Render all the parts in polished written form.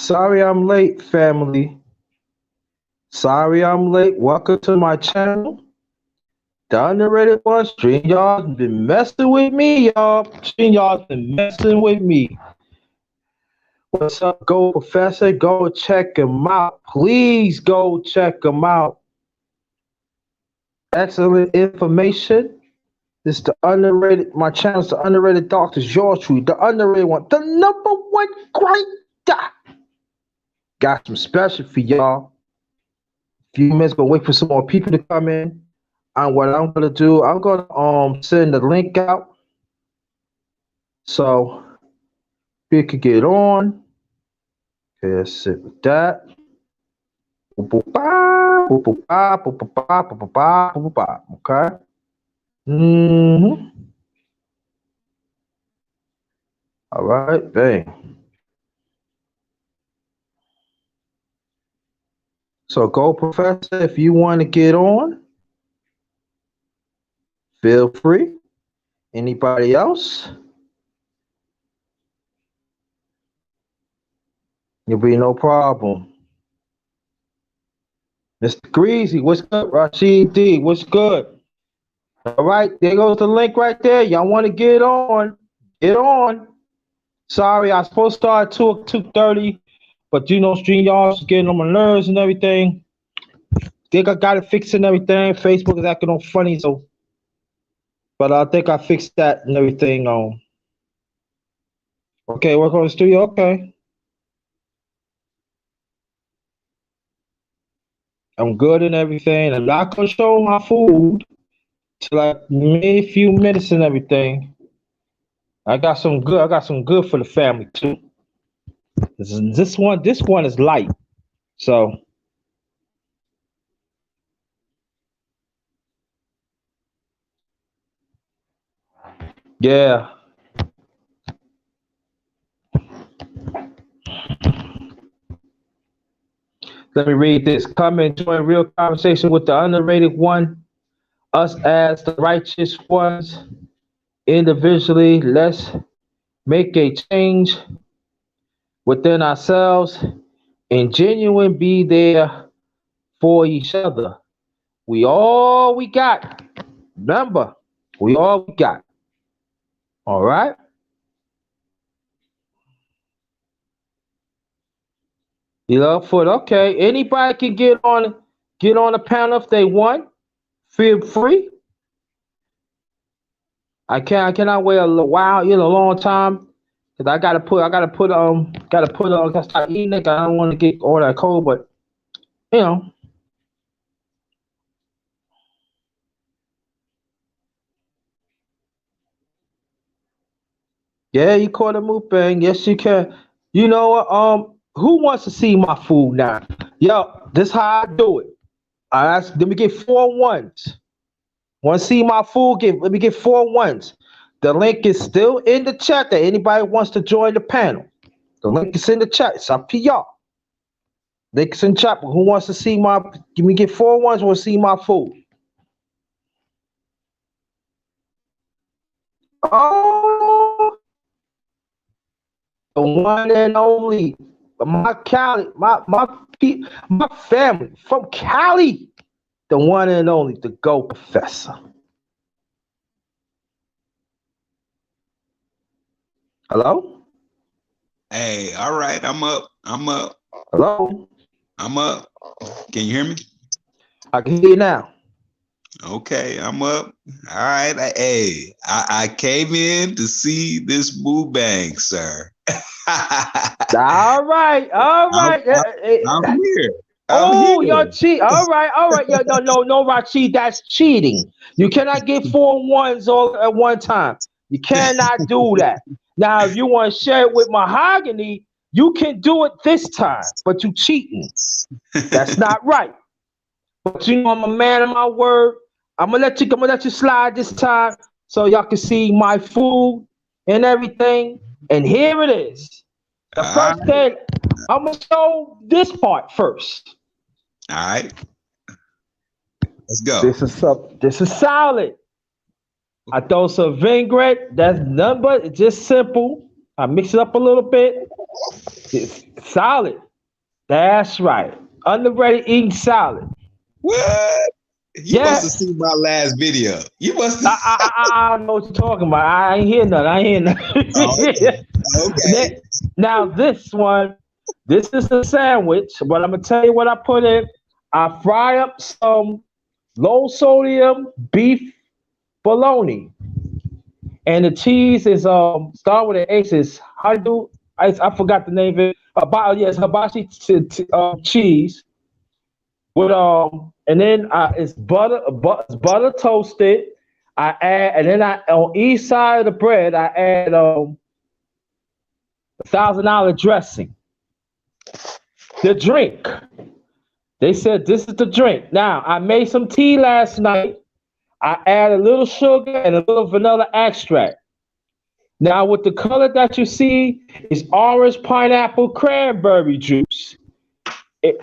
Sorry I'm late, family. Sorry I'm late. Welcome to my channel. The underrated one. Stream y'all been messing with me, y'all. Stream y'all been messing with me. What's up, Go Professor? Go check him out. Please go check him out. Excellent information. This is the underrated. My channel's the underrated doctors. Yours truly, the underrated one, the number one great doc. Got some special for y'all. Few minutes, gonna wait for some more people to come in. And what I'm gonna do, I'm gonna send the link out so we could get on. Okay, let's sit with that. Okay. All right, bang. So go, Professor. If you want to get on, feel free. Anybody else? There'll be no problem. Mr. Greasy, what's good? Rashid D, what's good? All right, there goes the link right there. Y'all want to get on? Get on. Sorry, I was supposed to start at 2:30, but you know, StreamYard's getting on my nerves and everything. Think I got it fixed and everything. Facebook is acting all funny, so. But I think I fixed that and everything. Okay, work on the studio. Okay. I'm good and everything. I'm not gonna show my food till like maybe a few minutes and everything. I got some good for the family too. This one is light. So yeah. Let me read this. Come and join real conversation with the underrated one. Us as the righteous ones. Individually, let's make a change within ourselves and genuine be there for each other. We all we got. Remember, we all we got. All right. You know, for okay. Anybody can get on the panel if they want. Feel free. I cannot wait a while, a long time. Cause gotta start eating it. I don't want to get all that cold, but you know, yeah, you caught a mukbang. Yes, you can. You know what? Who wants to see my food now? Yo, this how I do it. I ask. Let me get 4 ones. Want to see my food? Let me get 4 ones. The link is still in the chat. That anybody wants to join the panel. The link is in the chat. It's up to y'all. Link is in chat. But who wants to see my? Give me get 4 ones. Want to see my food? Oh, the one and only. My Cali, my family from Cali. The one and only, the Go Professor. Hello? Hey, all right, I'm up. Hello? I'm up. Can you hear me? I can hear you now. Okay, I'm up. All right. Hey, I came in to see this mukbang, sir. All right. I'm here. Oh, you're cheat. All right. Yeah, no, Rashid, that's cheating. You cannot get 4 ones all at one time. You cannot do that. Now, if you want to share it with Mahogany, you can do it this time, but you cheating. That's not right. But you know, I'm a man of my word. I'm gonna let you slide this time so y'all can see my food and everything. And here it is. The first thing, I'm gonna show this part first. All right. Let's go. This is solid. I throw some vinaigrette. That's nothing but it's just simple. I mix it up a little bit. It's solid. That's right. Underrated eating salad. What? You must have Yes. seen my last video. You must I, have. I, I don't know what you're talking about. I ain't hear nothing. I ain't Oh, hear nothing. okay. Now this one, this is the sandwich, but I'm gonna tell you what I put in. I fry up some low sodium beef bologna, and the cheese is start with an H. Is how do I forgot the name of it. Yes, hibachi cheese with and then it's butter toasted. I add and then I on each side of the bread I add $1,000 dressing. The drink. They said this is the drink. Now I made some tea last night. I add a little sugar and a little vanilla extract. Now with the color that you see is orange pineapple cranberry juice.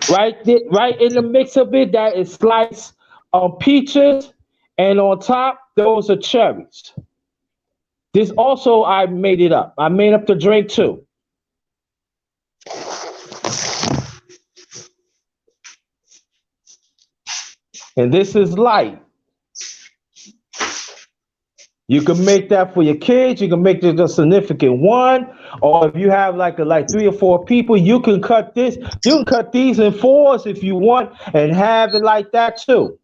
Right in the mix of it, that is sliced peaches, and on top those are cherries. This also I made it up. I made up the drink too, and this is light. You can make that for your kids. You can make this a significant one, or if you have like 3 or 4 people, you can cut this. You can cut these in fours if you want, and have it like that too.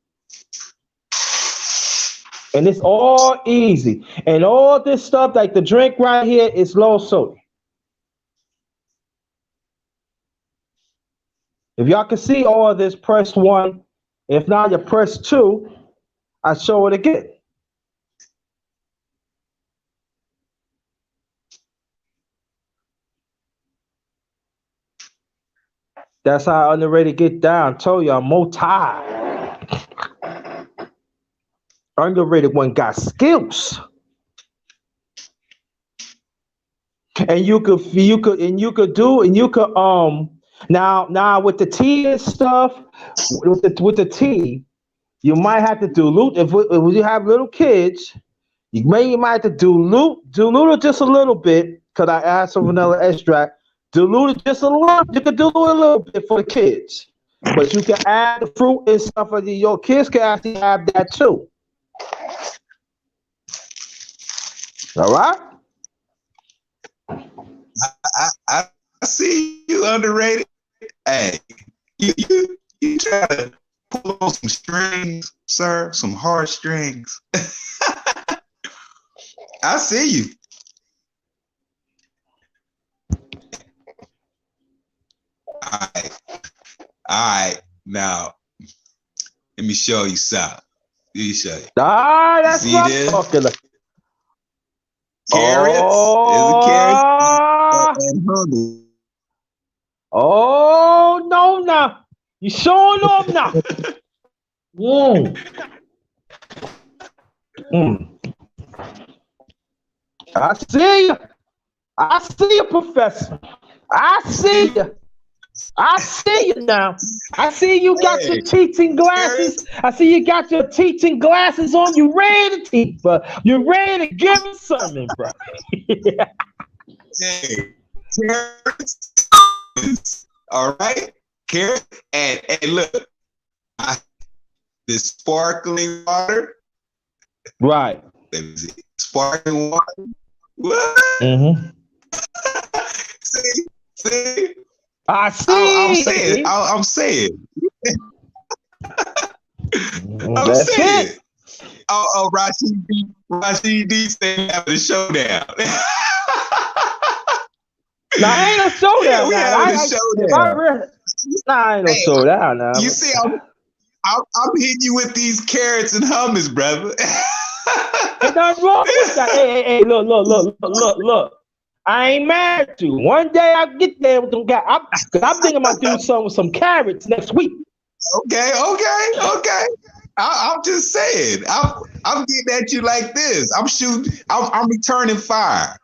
And it's all easy. And all this stuff, like the drink right here, is low sodium. If y'all can see all of this, press one. If not, you press two. I show it again. That's how underrated get down. I told you I'm multi. Underrated one got skills. And you could now with the tea and stuff, with the tea, you might have to dilute if you have little kids, you might have to dilute it just a little bit, because I add some vanilla extract. Dilute it just a little. You can dilute it a little bit for the kids, but you can add the fruit and stuff. Your kids can actually have that too. All right. I see you underrated. Hey, you try to pull on some strings, sir, some hard strings. I see you. All right. Now, let me show you something. Let me show you. That's see what this? I'm talking about. Carrots. Oh, There's a carrot and honey. Oh no, now you showing off now. Mm. I see you. I see you, Professor. I see you. I see you now. I see you got your teaching glasses. I see you got your teaching glasses on. You ready to teach, but you ready to give a sermon, bro. Hey, carrots. All right, carrot and look, this sparkling water. Right. Sparkling water. What? Mm-hmm. see. I see. I'm saying. I'm That's saying. it. Oh, Rashid D saying having a showdown. Nah, I ain't no showdown. Yeah, we having a showdown. I ain't no showdown now. You see, I'm hitting you with these carrots and hummus, brother. Ain't nothing wrong with that. Hey, look. I ain't mad at you. One day I'll get there with them guys. Cause I'm thinking about doing something with some carrots next week. Okay. I'm just saying. I'm getting at you like this. I'm shooting. I'm returning fire.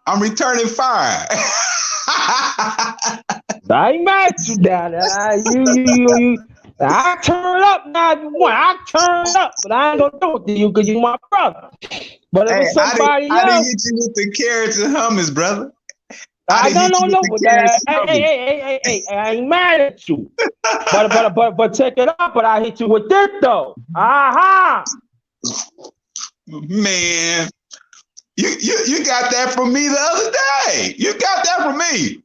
I ain't mad at you down there. You. I turn up now if you want. I turn up, but I ain't gonna do it to you because you my brother. But if it's somebody else, I didn't hit you with the carrots and hummus, brother. no. I ain't mad at you. But check it out. But I hit you with this though. Aha! Man, you got that from me the other day. You got that from me.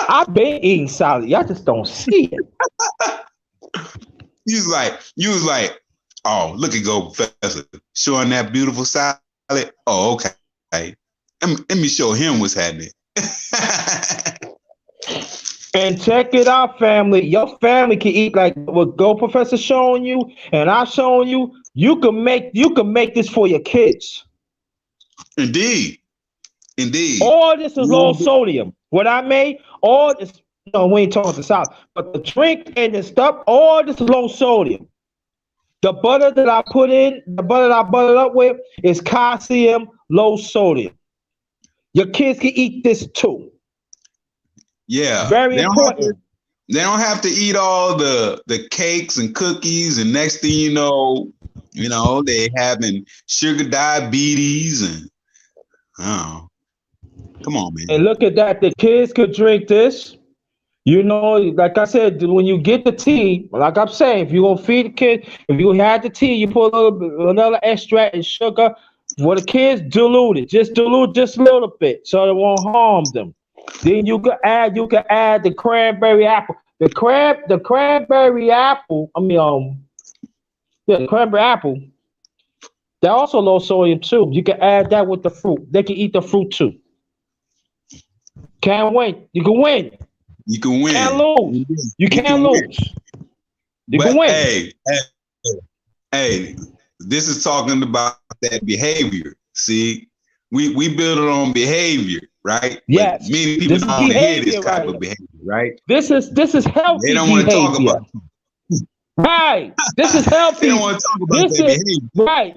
I've been eating salad. Y'all just don't see it. You was like, oh, look at go, Professor, showing that beautiful salad. Oh, okay. Let me show him what's happening. And check it out, family. Your family can eat like what Go Professor showing you, and I'm showing you. You can make this for your kids. Indeed. All this is low sodium. What I made, all this. No, we ain't talking the South, but the drink and the stuff, all this is low sodium. The butter that I put in, the butter that I buttered up with, is calcium, low sodium. Your kids can eat this too. Yeah, very important. They don't have to eat all the cakes and cookies, and next thing you know, they having sugar diabetes and oh, come on, man. And look at that, the kids could drink this. Like I said, when you get the tea, like I'm saying, if you're gonna feed the kid, if you had the tea, you put another extract and sugar. For the kids, dilute it. Just dilute just a little bit so it won't harm them. Then you can add the cranberry apple. The cranberry apple. The cranberry apple. They're also low sodium too. You can add that with the fruit. They can eat the fruit too. Can't win. You can win. You can win. Can't lose. You can't lose. You can win. Hey, this is talking about that behavior. See, we build it on behavior, right? Yes. But many people don't want to hear this type of behavior, right? This is healthy. They don't want to talk about it. Right. This is healthy. They don't want to talk about that behavior. Right.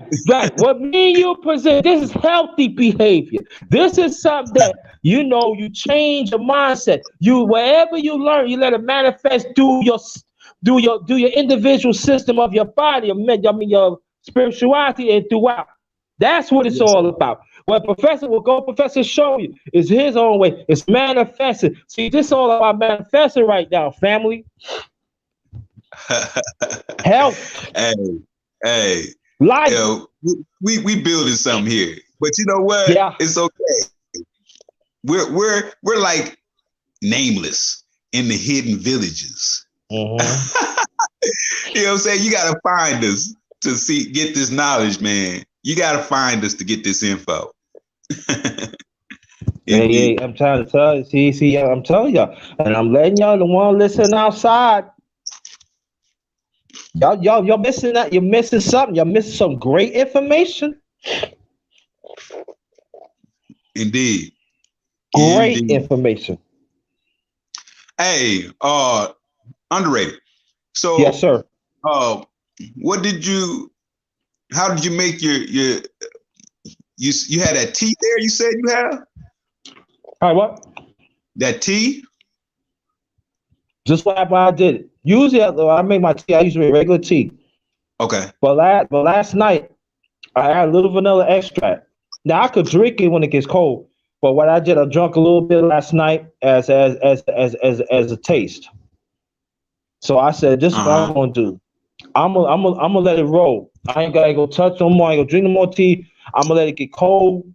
What me and you present, this is healthy behavior. This is something that you change your mindset. Wherever you learn, you let it manifest through your individual system of your body, your spirituality and throughout. That's what it's all about. What Professor show you is his own way. It's manifesting. See, this is all about manifesting right now, family. Health. Hey. Life. We building something here. But you know what? Yeah. It's okay. We're like nameless in the hidden villages. Mm-hmm. You know what I'm saying? You gotta find us to get this knowledge, man. You gotta find us to get this info. Hey, I'm trying to tell you. See, I'm telling y'all, and I'm letting y'all the one listen outside. Y'all missing that. You're missing something. You're missing some great information. Indeed. Great information. Hey, Underrated. So yes, sir. How did you make your you had that tea there, you said you have? All right, what? That tea? Just what I did it. Usually I make my tea, I usually make regular tea. Okay. But last night I added a little vanilla extract. Now I could drink it when it gets cold, but what I did, I drank a little bit last night as a taste. So I said, this is what I'm gonna do. I'm gonna let it roll. I ain't gotta go touch no more. I ain't gonna drink no more tea. I'm gonna let it get cold.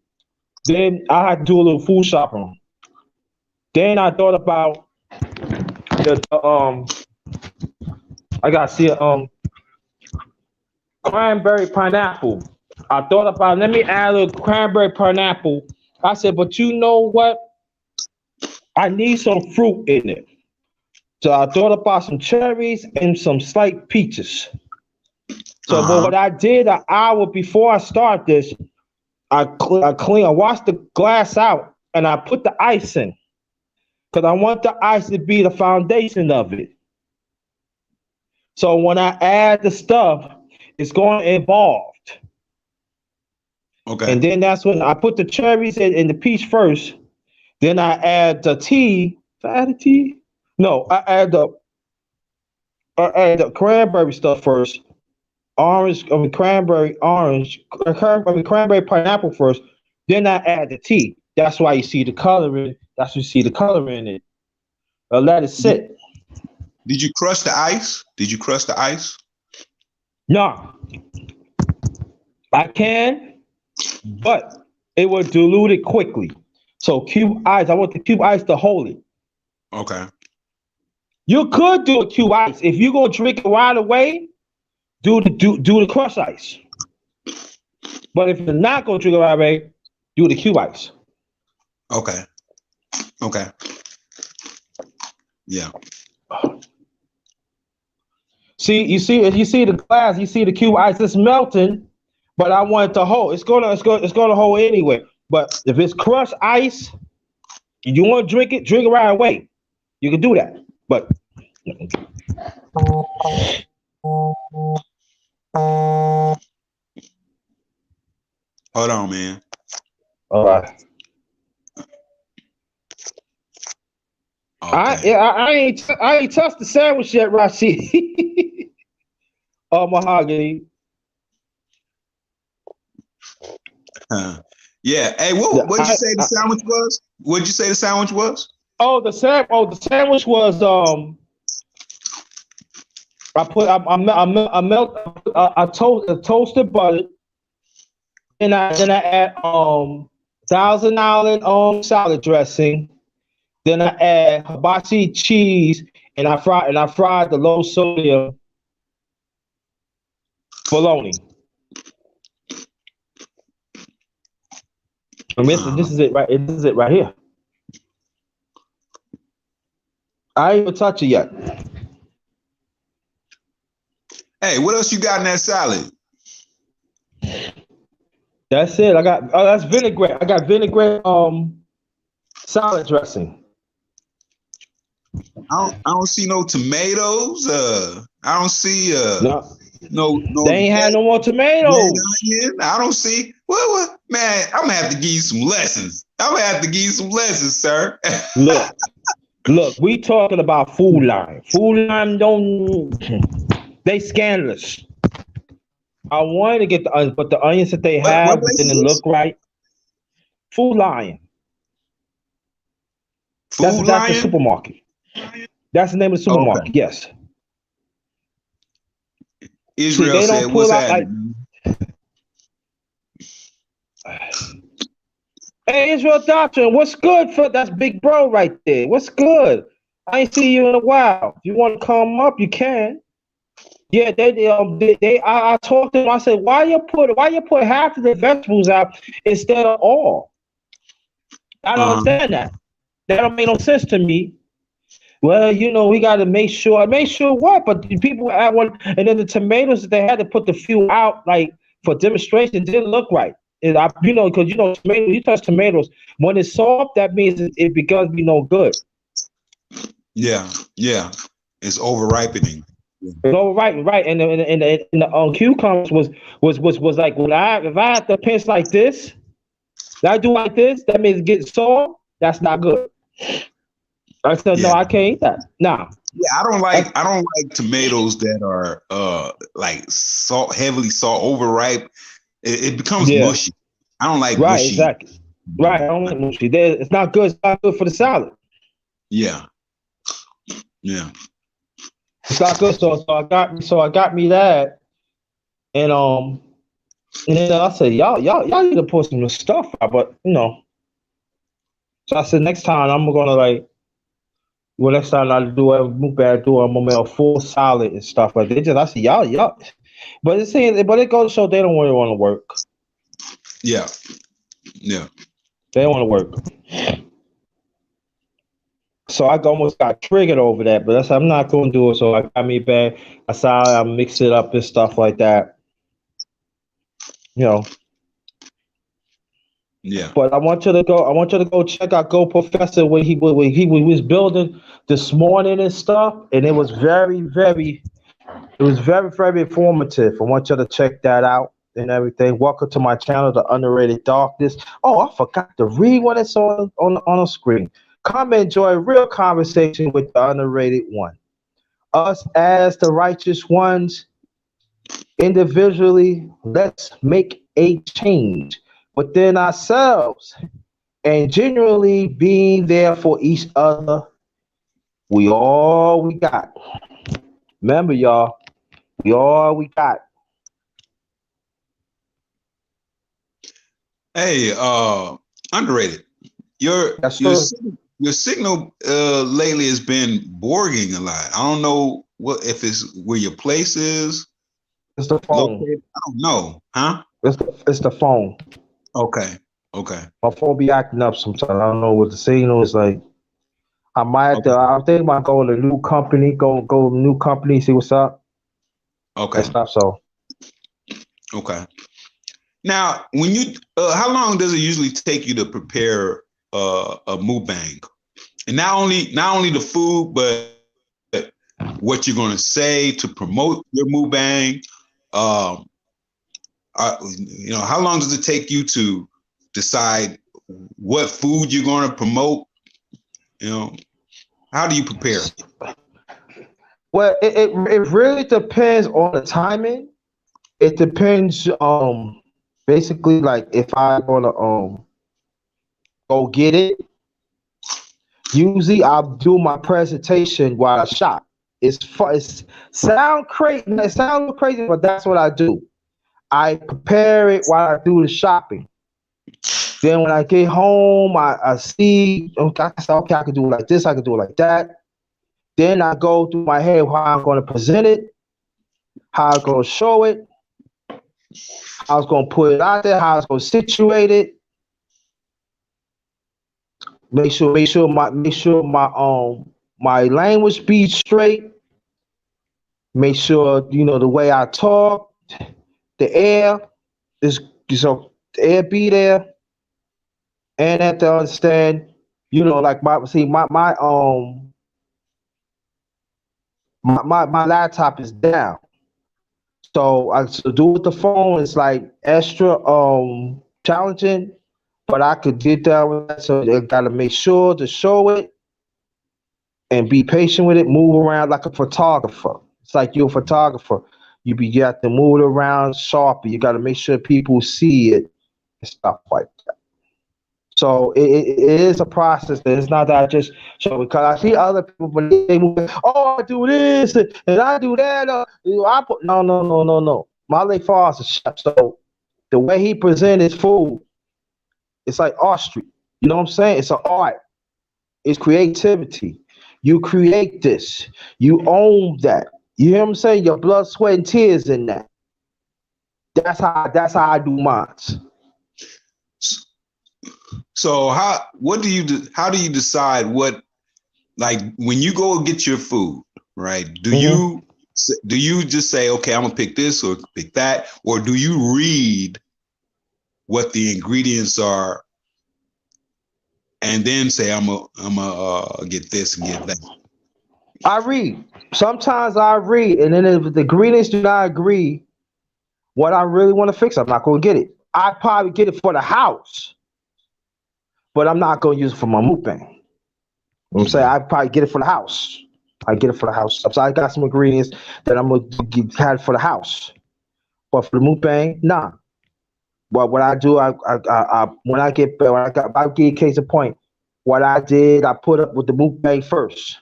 Then I had to do a little food shopping. Then I thought about I gotta see cranberry pineapple. I thought about let me add a little cranberry pineapple. I said, but you know what? I need some fruit in it. So I thought about some cherries and some slight peaches. So but what I did an hour before I start this, I washed the glass out and I put the ice in. Because I want the ice to be the foundation of it. So when I add the stuff, it's going involved. Okay. And then that's when I put the cherries in the peach first. Then I add the tea. Did I add the tea? No, I add the cranberry stuff first. Cranberry pineapple first. Then I add the tea. That's why you see the coloring. That's why you see the color in it. Let it sit. Did you crush the ice? Did you crush the ice? No, I can, but it will dilute it quickly. So cube ice, I want the cube ice to hold it. Okay. You could do a cube ice if you gonna drink it right away. Do the crush ice. But if you're not gonna drink it right away, do the cube ice. Okay. Okay. Yeah. See, if you see the glass, you see the cube ice, it's melting, but I want it to hold. It's gonna hold anyway. But if it's crushed ice, you want to drink it right away. You can do that. But Hold on, man. all right. Okay. I ain't touched the sandwich yet, Rashi. Oh, mahogany. Yeah. Hey, what'd you say the sandwich was? What'd you say the sandwich was? The sandwich was I toasted butter, and I add Thousand Island salad dressing. Then I add hibachi cheese, and I fried the low sodium bologna. And this is it right. This is it right here. I ain't even touch it yet. Hey, what else you got in that salad? That's it. I got that's vinaigrette. I got vinaigrette salad dressing. I don't see no tomatoes. I don't see no. They ain't had no more tomatoes. I don't see. What? Man, I'm gonna have to give you some lessons. Sir. Look. We talking about Food Line. Food Line they scandalous. I wanted to get the onions, but the onions that they have didn't look right. Food Lion. That's the supermarket. That's the name of the supermarket. Okay. Yes. Israel said, "What's happening?" Hey, Israel Doctrine, what's good? That's Big Bro right there. What's good? I ain't see you in a while. If you want to come up, you can. Yeah, I talked to them. I said, why you put half of the vegetables out instead of all? I don't understand that. That don't make no sense to me. Well, we got to make sure. Make sure what? But people add one, and then the tomatoes they had to put the few out like for demonstration didn't look right. And because tomato, you touch tomatoes when it's soft, that means it becomes no good. Yeah, it's over ripening. Oh, right, and the cucumbers was like if I have to pinch like this, I do like this, that means it gets soft. That's not good. I said no, I can't eat that. Nah. Yeah, I don't like tomatoes that are like heavily salt overripe. It becomes mushy. I don't like mushy. Exactly. Right, I don't like mushy. It's not good. It's not good for the salad. Yeah. It's not good. So I got me that, and then I said, y'all need to put some stuff out, but So I said next time I'm gonna next time I do a mukbang, I'm gonna make a full salad and stuff. But I said y'all, but it goes to show they don't really want to work. Yeah. They don't want to work. So I almost got triggered over that, but I said I'm not going to do it. So I got me back a salad, I mix it up and stuff like that. Yeah. But I want you to go check out Go Professor when he was building this morning and stuff, and it was very, very informative. I want you to check that out and everything. Welcome to my channel, The Underrated Darkness. Oh, I forgot to read what it's on the screen. Come enjoy real conversation with the underrated one. Us as the righteous ones, individually, let's make a change within ourselves and genuinely being there for each other We all we got. Remember, y'all. We all we got. Hey, underrated. Your Yes, your sir. sig- your signal lately has been borging a lot. I don't know what if it's where your place is It's the phone. located. I don't know, huh? It's the phone. Okay, okay, My phone be acting up sometimes. I don't know what the signal is like. I might have to. okay, I think about going to a new company. Go to a new company. See what's up and okay, stuff. So okay. Now, when you, how long does it usually take you to prepare a mukbang? And not only the food, but what you're going to say to promote your mukbang. Um, how long does it take you to decide what food you're going to promote? You know, how do you prepare? well, it really depends on the timing. It depends. Basically, like if I gonna go get it. Usually, I'll do my presentation while I shop. It's sound crazy. It sounds crazy, but that's what I do. I prepare it while I do the shopping. Then when I get home, I see, okay, I say, okay, I can do it like this, I can do it like that. Then I go through my head how I'm going to present it, how I'm going to show it, how I'm going to put it out there, how I'm going to situate it. Make sure my language be straight. Make sure the way I talk, the air is so the air be there, and have to understand. Like my laptop is down. So I to do with the phone is like extra challenging, but I could get down with that. So I gotta make sure to show it and be patient with it, move around like a photographer. It's like you're a photographer. You got to move it around sharply. You gotta make sure people see it and stuff like that. So it is a process. It's not that I just show because I see other people when they move. Oh, I do this and I do that. I put no. My late father's a chef, so the way he presents his food, it's like artistry. You know what I'm saying? It's an art. It's creativity. You create this. You own that. You hear what I'm saying? Your blood, sweat, and tears in that. That's how I do mine. So how do you decide what, like when you go get your food, right? Hmm. Do you just say, okay, I'm gonna pick this or pick that, or do you read what the ingredients are and then say I'm a get this and get that? I read. Sometimes I read, and then if the ingredients do not agree, what I really want to fix, I'm not going to get it. I probably get it for the house, but I'm not going to use it for my mukbang. You know what I'm saying? Mm-hmm. I probably get it for the house. I get it for the house. So I got some ingredients that I'm going to have for the house, but for the mukbang, nah. But what I do, I when I get case of point, what I did, I put up with the mukbang first.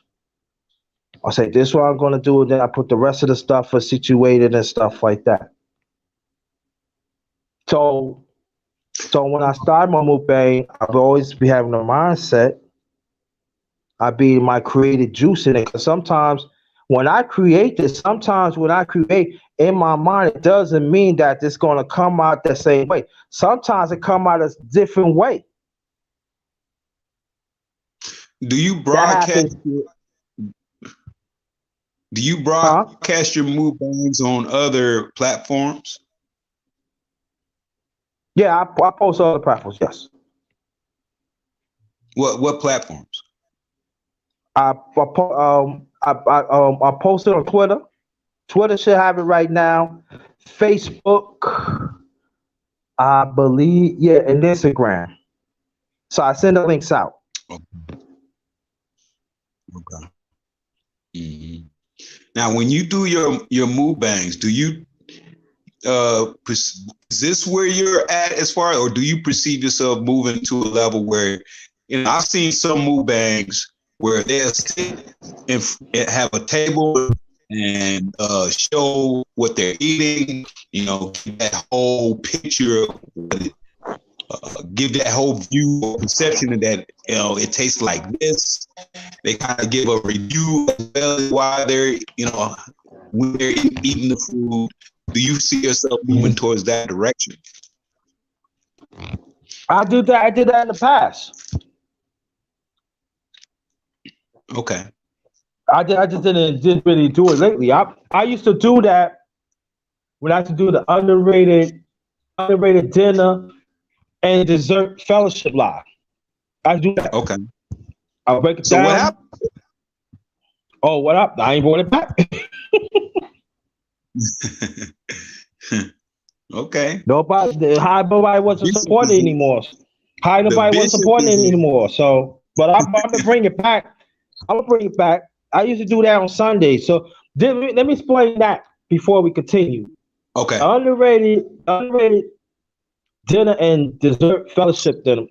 I say this is what I'm gonna do, and then I put the rest of the stuff for situated and stuff like that. So so when I start my mukbang, I've always be having a mindset. I be my creative juice in it. Cause sometimes when I create in my mind, it doesn't mean that it's gonna come out the same way. Sometimes it come out a different way. Do you That broadcast happens, do you huh? broadcast your mukbangs on other platforms? Yeah, I post other platforms. Yes, What platforms? I post it on Twitter. Twitter should have it right now. Facebook, I believe, yeah, and Instagram. So I send the links out. Okay. Hmm. Now, when you do your mukbangs, do you is this where you're at as far, or do you perceive yourself moving to a level where, I've seen some mukbangs where they'll sit have a table and show what they're eating. You know, that whole picture of what it, give that whole view or perception of that, you know, it tastes like this. They kind of give a review as well as why they're, you know, when they're eating the food. Do you see yourself moving towards that direction? I did that in the past. Okay. I just didn't really do it lately. I used to do that when I used to do the underrated dinner and dessert fellowship live. I do that. Okay. I'll break it So down. what happened? Oh, what up? I ain't brought it back. Okay. Nobody wasn't supporting anymore. Nobody wasn't supporting it anymore. So, but I'm gonna bring it back. I'm gonna bring it back. I used to do that on Sundays. So let me explain that before we continue. Okay. Underrated dinner and dessert fellowship dinner.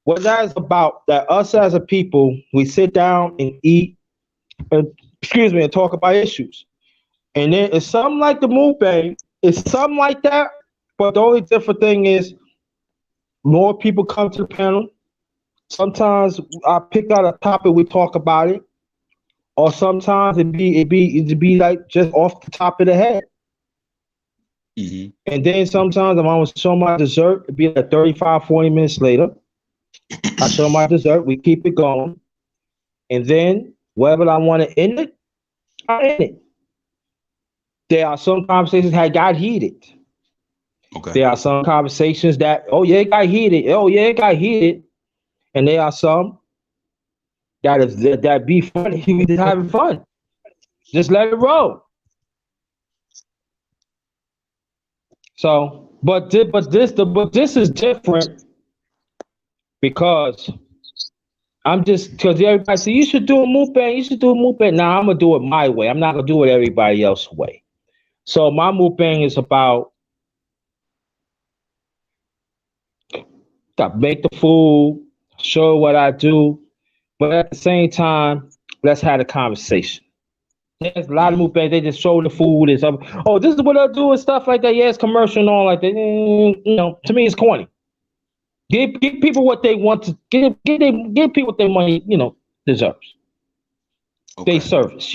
What that is about, that us as a people, we sit down and eat, and talk about issues. And then it's something like the mukbang. It's something like that, but the only different thing is more people come to the panel. Sometimes I pick out a topic, we talk about it, or sometimes it'd be like just off the top of the head. Mm-hmm. And then sometimes if I was show my dessert, it'd be like 35, 40 minutes later. I show my dessert, we keep it going. And then wherever I want to end it, I end it. There are some conversations that got heated. Okay. There are some conversations that, oh yeah, it got heated. Oh yeah, it got heated. And there are some that be funny. We just having fun. Just let it roll. So, but this is different because because everybody say you should do a mukbang. You should do a mukbang. Now I'm gonna do it my way. I'm not gonna do it everybody else's way. So my mukbang is about make the food, show what I do, but at the same time, let's have a conversation. There's a lot of mukbangs, they just show the food and stuff. Oh, this is what I do and stuff like that. Yeah, it's commercial and all like that. You know, to me, it's corny. Give people what they want to give people what their money, deserves. Okay. They service,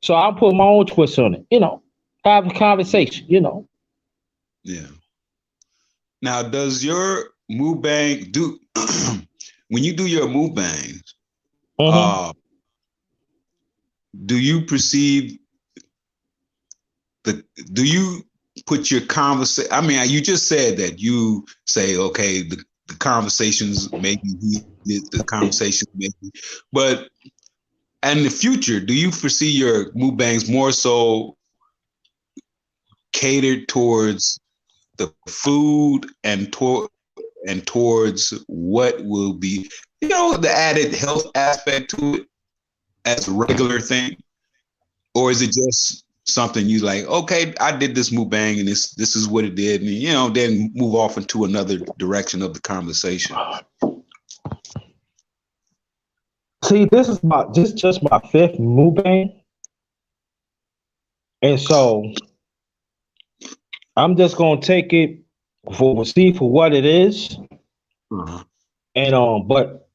So I'll put my own twist on it, have a conversation, Yeah. Now, does your mukbang do when you do your mukbangs? Do you perceive do you put your conversation? I mean, you just said that you say, okay, the conversations maybe the conversation maybe, but in the future, do you foresee your mukbangs more so catered towards the food and towards what will be, the added health aspect to it as a regular thing? Or is it just something you like, okay, I did this mukbang and this is what it did, and then move off into another direction of the conversation? See, this is just my fifth mukbang. And so I'm just gonna take it for what it is. Uh-huh. And but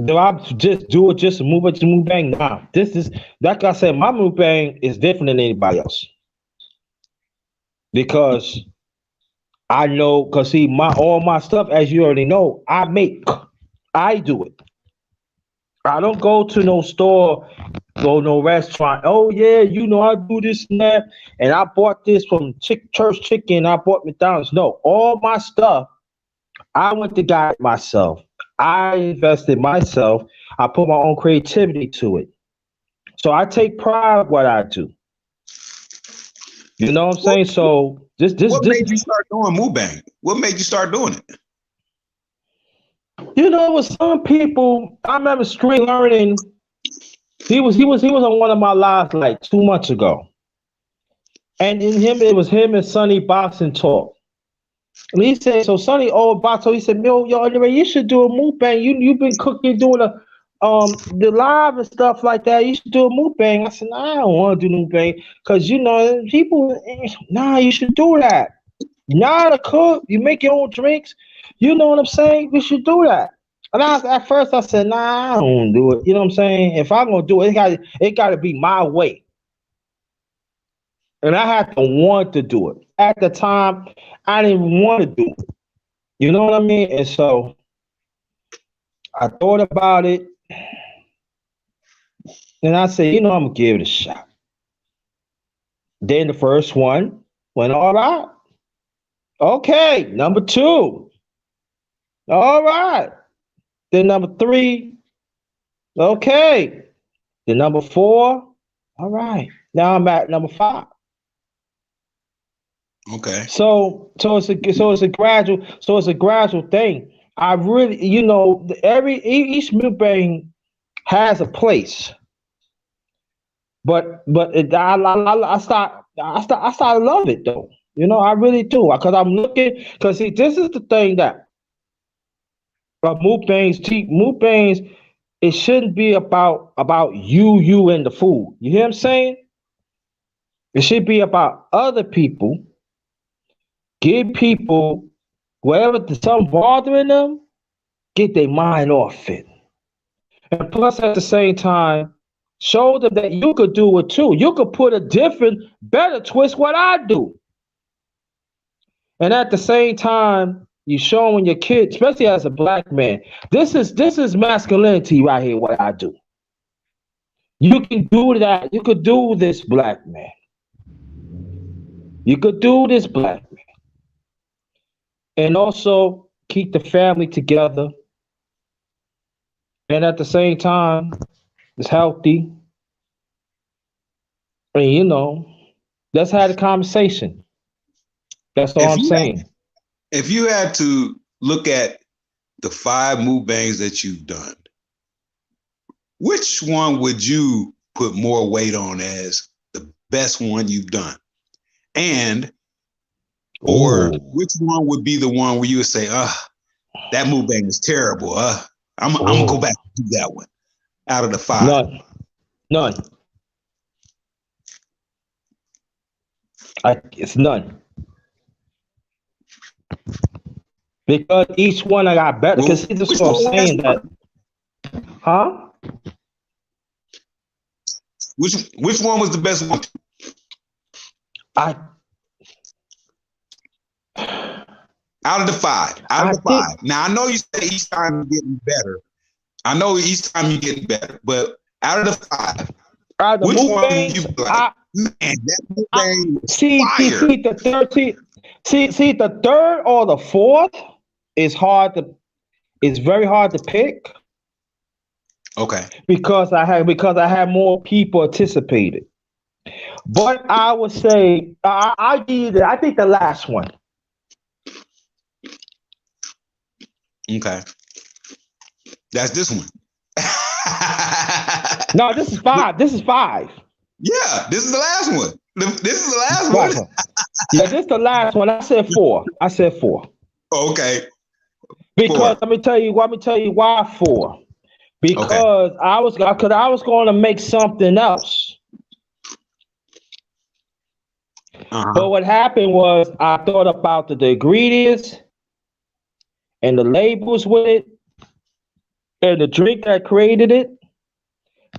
do I just do it just to move it to mukbang? Nah, this is, like I said, my mukbang is different than anybody else because I know, cause see, all my stuff, as you already know, I do it. I don't go to no store, go no restaurant. Oh yeah, I do this and that, and I bought this from Church Chicken. I bought McDonald's. No, all my stuff, I went to guide myself. I invested myself. I put my own creativity to it. So I take pride in what I do. You know what I'm saying? So what made you start doing mukbang? What made you start doing it? With some people, I remember Street Learning. He was on one of my lives like 2 months ago, and it was him and Sonny Boxing Talk. And he said, so Sonny, Boxer, he said, yo, anyway, you should do a mukbang. You've been cooking, doing the live and stuff like that. You should do a mukbang. I said, nah, I don't want to do mukbang because people. Nah, you should do that. Nah, to cook, you make your own drinks. You know what I'm saying? We should do that. And at first I said, nah, I don't do it. You know what I'm saying? If I'm gonna do it, it got to be my way. And I had to want to do it. At the time, I didn't want to do it. You know what I mean? And so I thought about it, and I said, I'm gonna give it a shot. Then the first one went all right. Okay, number two. All right. Then number three. Okay. Then number four. All right. Now I'm at number five. Okay. So it's a gradual thing. I really, each mukbang has a place, but I start to love it though. I really do because I'm looking because see this is the thing that mukbangs. It shouldn't be about you and the food. You hear what I'm saying? It should be about other people. Give people whatever something bothering them, get their mind off it. And plus, at the same time, show them that you could do it too. You could put a different, better twist what I do. And at the same time, you showing your kids, especially as a black man, this is masculinity right here. What I do, you can do that. You could do this, black man. You could do this, black man, and also keep the family together. And at the same time, it's healthy. And let's have a conversation. That's all I'm saying. If you had to look at the 5 mukbangs that you've done, which one would you put more weight on as the best one you've done? Or which one would be the one where you would say, that mukbang is terrible. I'm gonna go back and do that one out of the 5. None. It's none. Because each one I got better. Because this is what I'm saying that. Huh? Which one was the best one? Out of the 5. Now I know you say each time you're getting better. But out of the 5, which one you like? Man, that mukbang was fire. See the third or the fourth is very hard to pick. Okay. Because I had more people participated. But I would say I think the last one. Okay. That's this one. No, this is 5. Yeah, this is the last one. This is the last one. Yeah, this is the last one. I said 4. Okay. Because 4. Let me tell you why 4. Because I was going to make something else. But what happened was I thought about the ingredients and the labels with it, and the drink that created it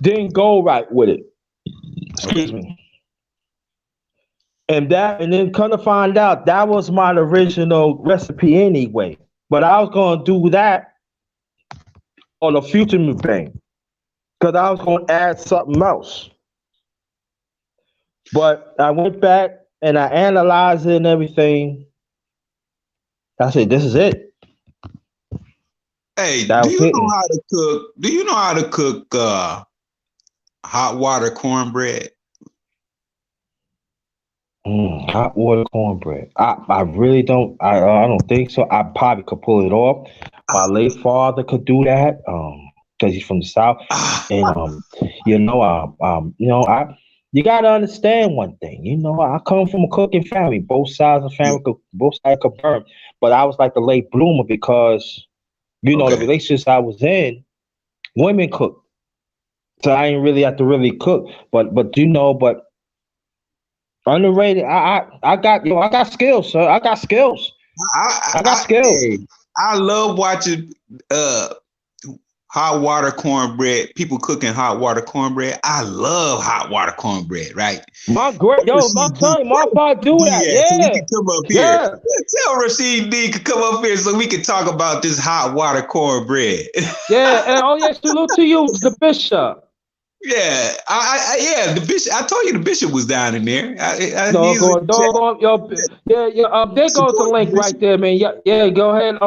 didn't go right with it. Excuse me. And then come to find out that was my original recipe anyway. But I was gonna do that on a future mukbang because I was gonna add something else. But I went back and I analyzed it and everything. I said, "This is it." Hey, do you know how to cook hot water cornbread? Hot water cornbread. I really don't. I don't think so. I probably could pull it off. My late father could do that. Because he's from the South, and you gotta understand one thing. I come from a cooking family. Both sides of the family, both sides could burn. But I was like the late bloomer because the relationships I was in, women cook. So I ain't really have to really cook. But you know, but underrated. I got skills, sir. I got skills. I got skills. I love watching hot water cornbread. People cooking hot water cornbread. I love hot water cornbread. Right? My great yo, my son, my father do that. Yeah, Yeah, so we can come up here. yeah. Tell Rashid D to come up here so we can talk about this hot water cornbread. Yeah, and oh yeah, salute to you, the bishop. Yeah, yeah, the bishop. I told you the bishop was down in there. Doggone, yo, yeah. There goes the link right there, man. Yeah. Go ahead.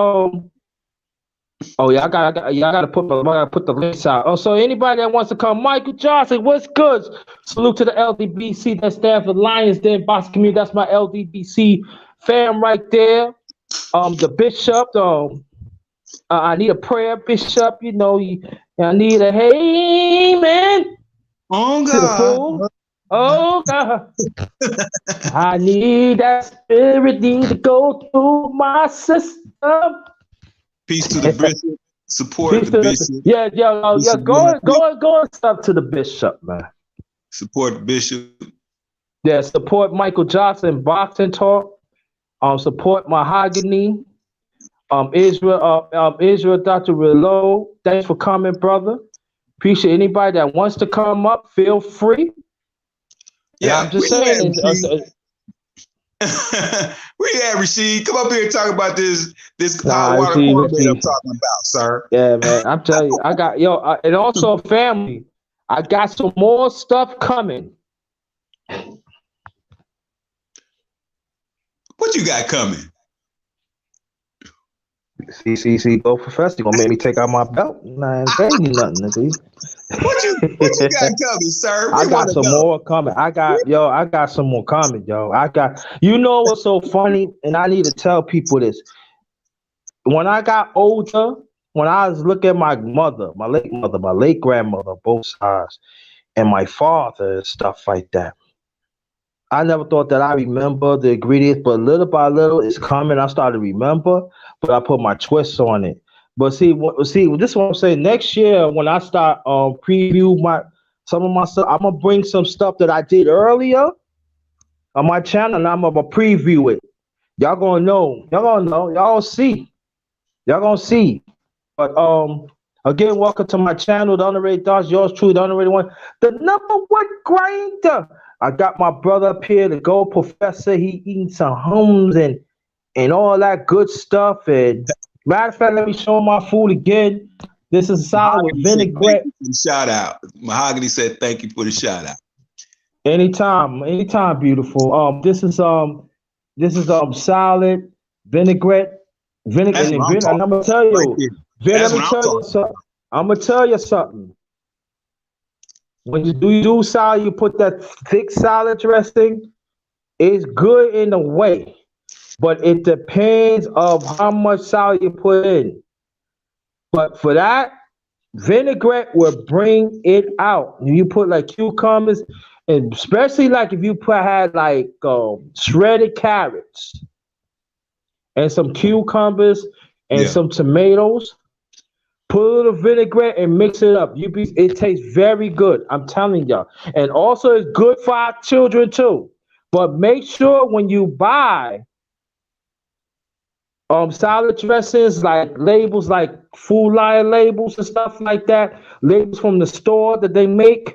Oh yeah, I gotta put the links out. Oh, so anybody that wants to come, Michael Johnson, what's good? Salute to the LDBC. That stands for Lions Den Box Community. That's my LDBC fam right there. The bishop. I need a prayer, bishop. You know, I need a hey man. Oh God. Oh God. I need that spirit to go through my system. Peace to the bishop. Support the bishop. Yeah. Go and stuff to the bishop, man. Support the bishop. Yeah, support Michael Johnson Boxing Talk. Support Mahogany. Israel, Dr. Reload. Thanks for coming, brother. Appreciate anybody that wants to come up. Feel free. Yeah, I'm just saying. Where you at, Rashid? Come up here and talk about this hot water cornbread I'm talking about, sir. Yeah, man. I'm telling you, I got and also family. I got some more stuff coming. What you got coming? See, go professor. You gonna make me take out my belt? Nah, I ain't saying you nothing, nigga. What you got coming, sir? I got some more coming. I got some more coming, yo. You know what's so funny? And I need to tell people this. When I got older, when I was looking at my late grandmother, both sides, and my father and stuff like that, I never thought that I remember the ingredients, but little by little it's coming. I started to remember, but I put my twists on it. But see, this is what I'm saying. Next year, when I start preview some of my stuff, I'm gonna bring some stuff that I did earlier on my channel, and I'm gonna preview it. Y'all gonna know. Y'all gonna see. Y'all gonna see. But again, welcome to my channel, the Underrated Thoughts. Yours truly, the Underrated One, the #1 grinder. I got my brother up here, the Gold Professor. He eating some hums and all that good stuff. And matter of fact, let me show my food again. This is salad with vinaigrette. Shout out. Mahogany said thank you for the shout out. Anytime, beautiful. This is salad, vinaigrette, vinegar. And I'm gonna tell you, I'm gonna tell you something. When you do salad, you put that thick salad dressing. It's good in a way, but it depends of how much salad you put in. But for that, vinaigrette will bring it out. You put like cucumbers, and especially like if you had like shredded carrots and some cucumbers and some tomatoes. Put a little vinaigrette and mix it up. It tastes very good. I'm telling y'all. And also it's good for our children too. But make sure when you buy salad dressings, like labels like Food Lion labels and stuff like that, labels from the store that they make,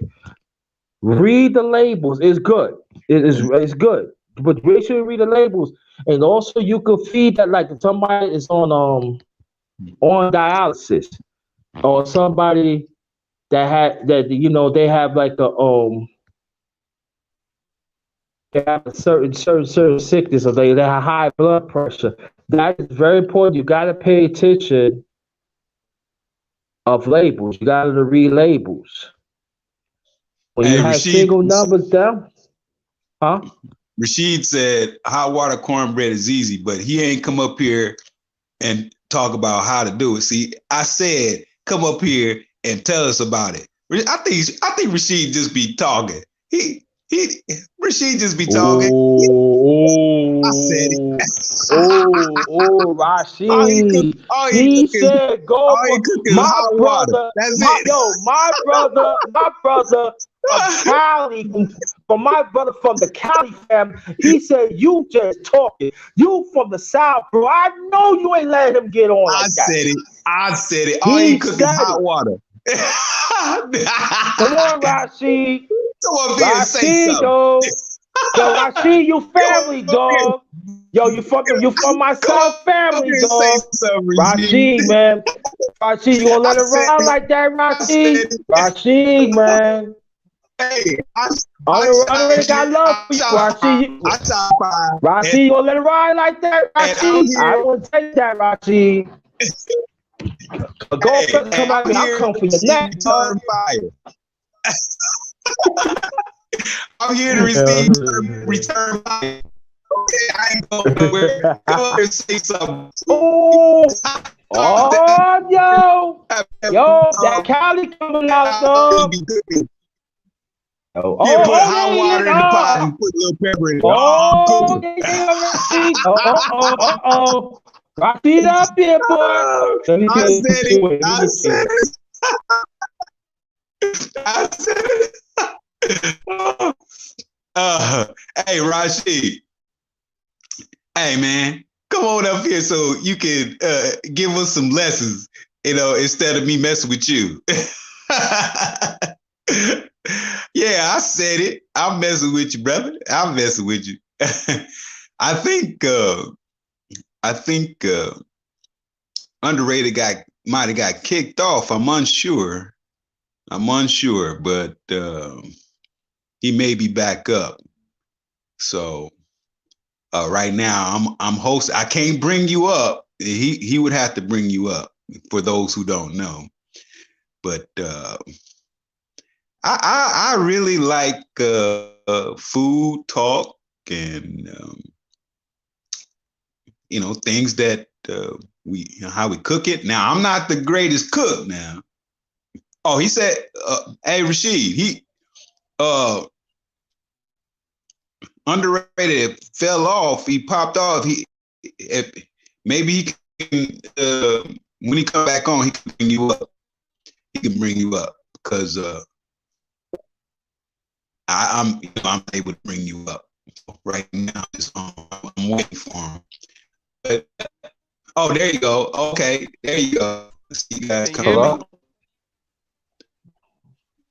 read the labels. It's good. It's good. But make sure you read the labels. And also you could feed that, like if somebody is on dialysis, or somebody they have like they have a certain sickness, or they have high blood pressure. That is very important. You got to pay attention of labels. You got to read labels. When you have single numbers down, huh? Rashid said hot water cornbread is easy, but he ain't come up here and talk about how to do it. See, I said come up here and tell us about it. I think Rashid just be talking. He Rashid just be talking. I said it. Rashid. All He said go all he for cook is my hot water. brother. That's My brother from Cali, from my brother from the Cali family. He said you just talking. You from the South, bro. I know you ain't letting him get on like that. I said it. All He he cook is hot it. water. Come on, Rashid. Come on, Bill, say something. Yo, Rashid, you family, dog. Yo, you from my South family, dog. Rashid, man. Rashid, you gonna let it ride like that, Rashid? Rashid, man. Hey, Underrated got love for you, Rashid. Rashid, you gonna let it ride like that, Rashid? I won't take that, Rashid. Go come out here, I'll come for your neck, dog. I'm here to receive return fire. Okay, I ain't going nowhere. Come on and say something. Yo, that Cali coming out, dog. Put hot water in the pot and put a little pepper in it. Rashid up here, boy. I said it. Hey, Rashid. Hey, man, come on up here so you can give us some lessons, instead of me messing with you. Yeah, I said it. I'm messing with you, brother. I'm messing with you. I think Underrated might have got kicked off. I'm unsure, but he may be back up. So right now I'm hosting. I can't bring you up. He would have to bring you up for those who don't know. But I really like food talk and things that how we cook it. Now I'm not the greatest cook now. Oh, he said, hey Rashid, he Underrated fell off. He popped off. Maybe he can when he come back on, he can bring you up. He can bring you up because I'm able to bring you up right now. I'm waiting for him. But oh, there you go. Okay, there you go. See you guys come up.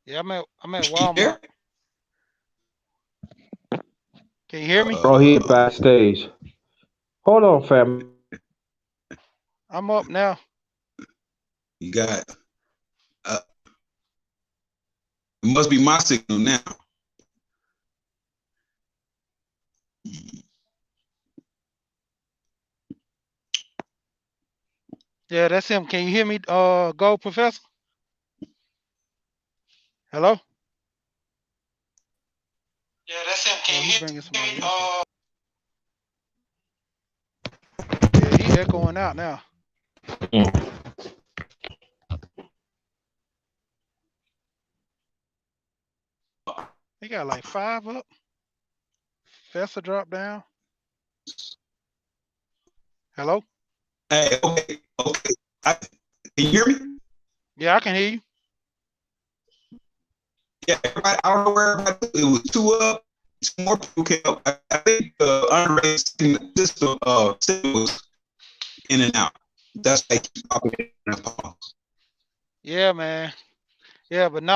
Yeah, I'm at Walmart. Can you hear me? Bro, he backstage. Hold on, fam. I'm up now. You got it must be my signal now. Yeah, that's him. Can you hear me, go, Professor? Hello? Yeah, that's him. Can you hear me? Yeah, he echoing out now. He got like 5 up. Professor drop down. Hello? Hey, okay. Can you hear me? Yeah, I can hear you. Yeah, everybody, I don't know where everybody, it was 2 up, 2 more people came up. I think Underrated system was in and out. That's like popping in and pause. Yeah, man. Yeah, but no,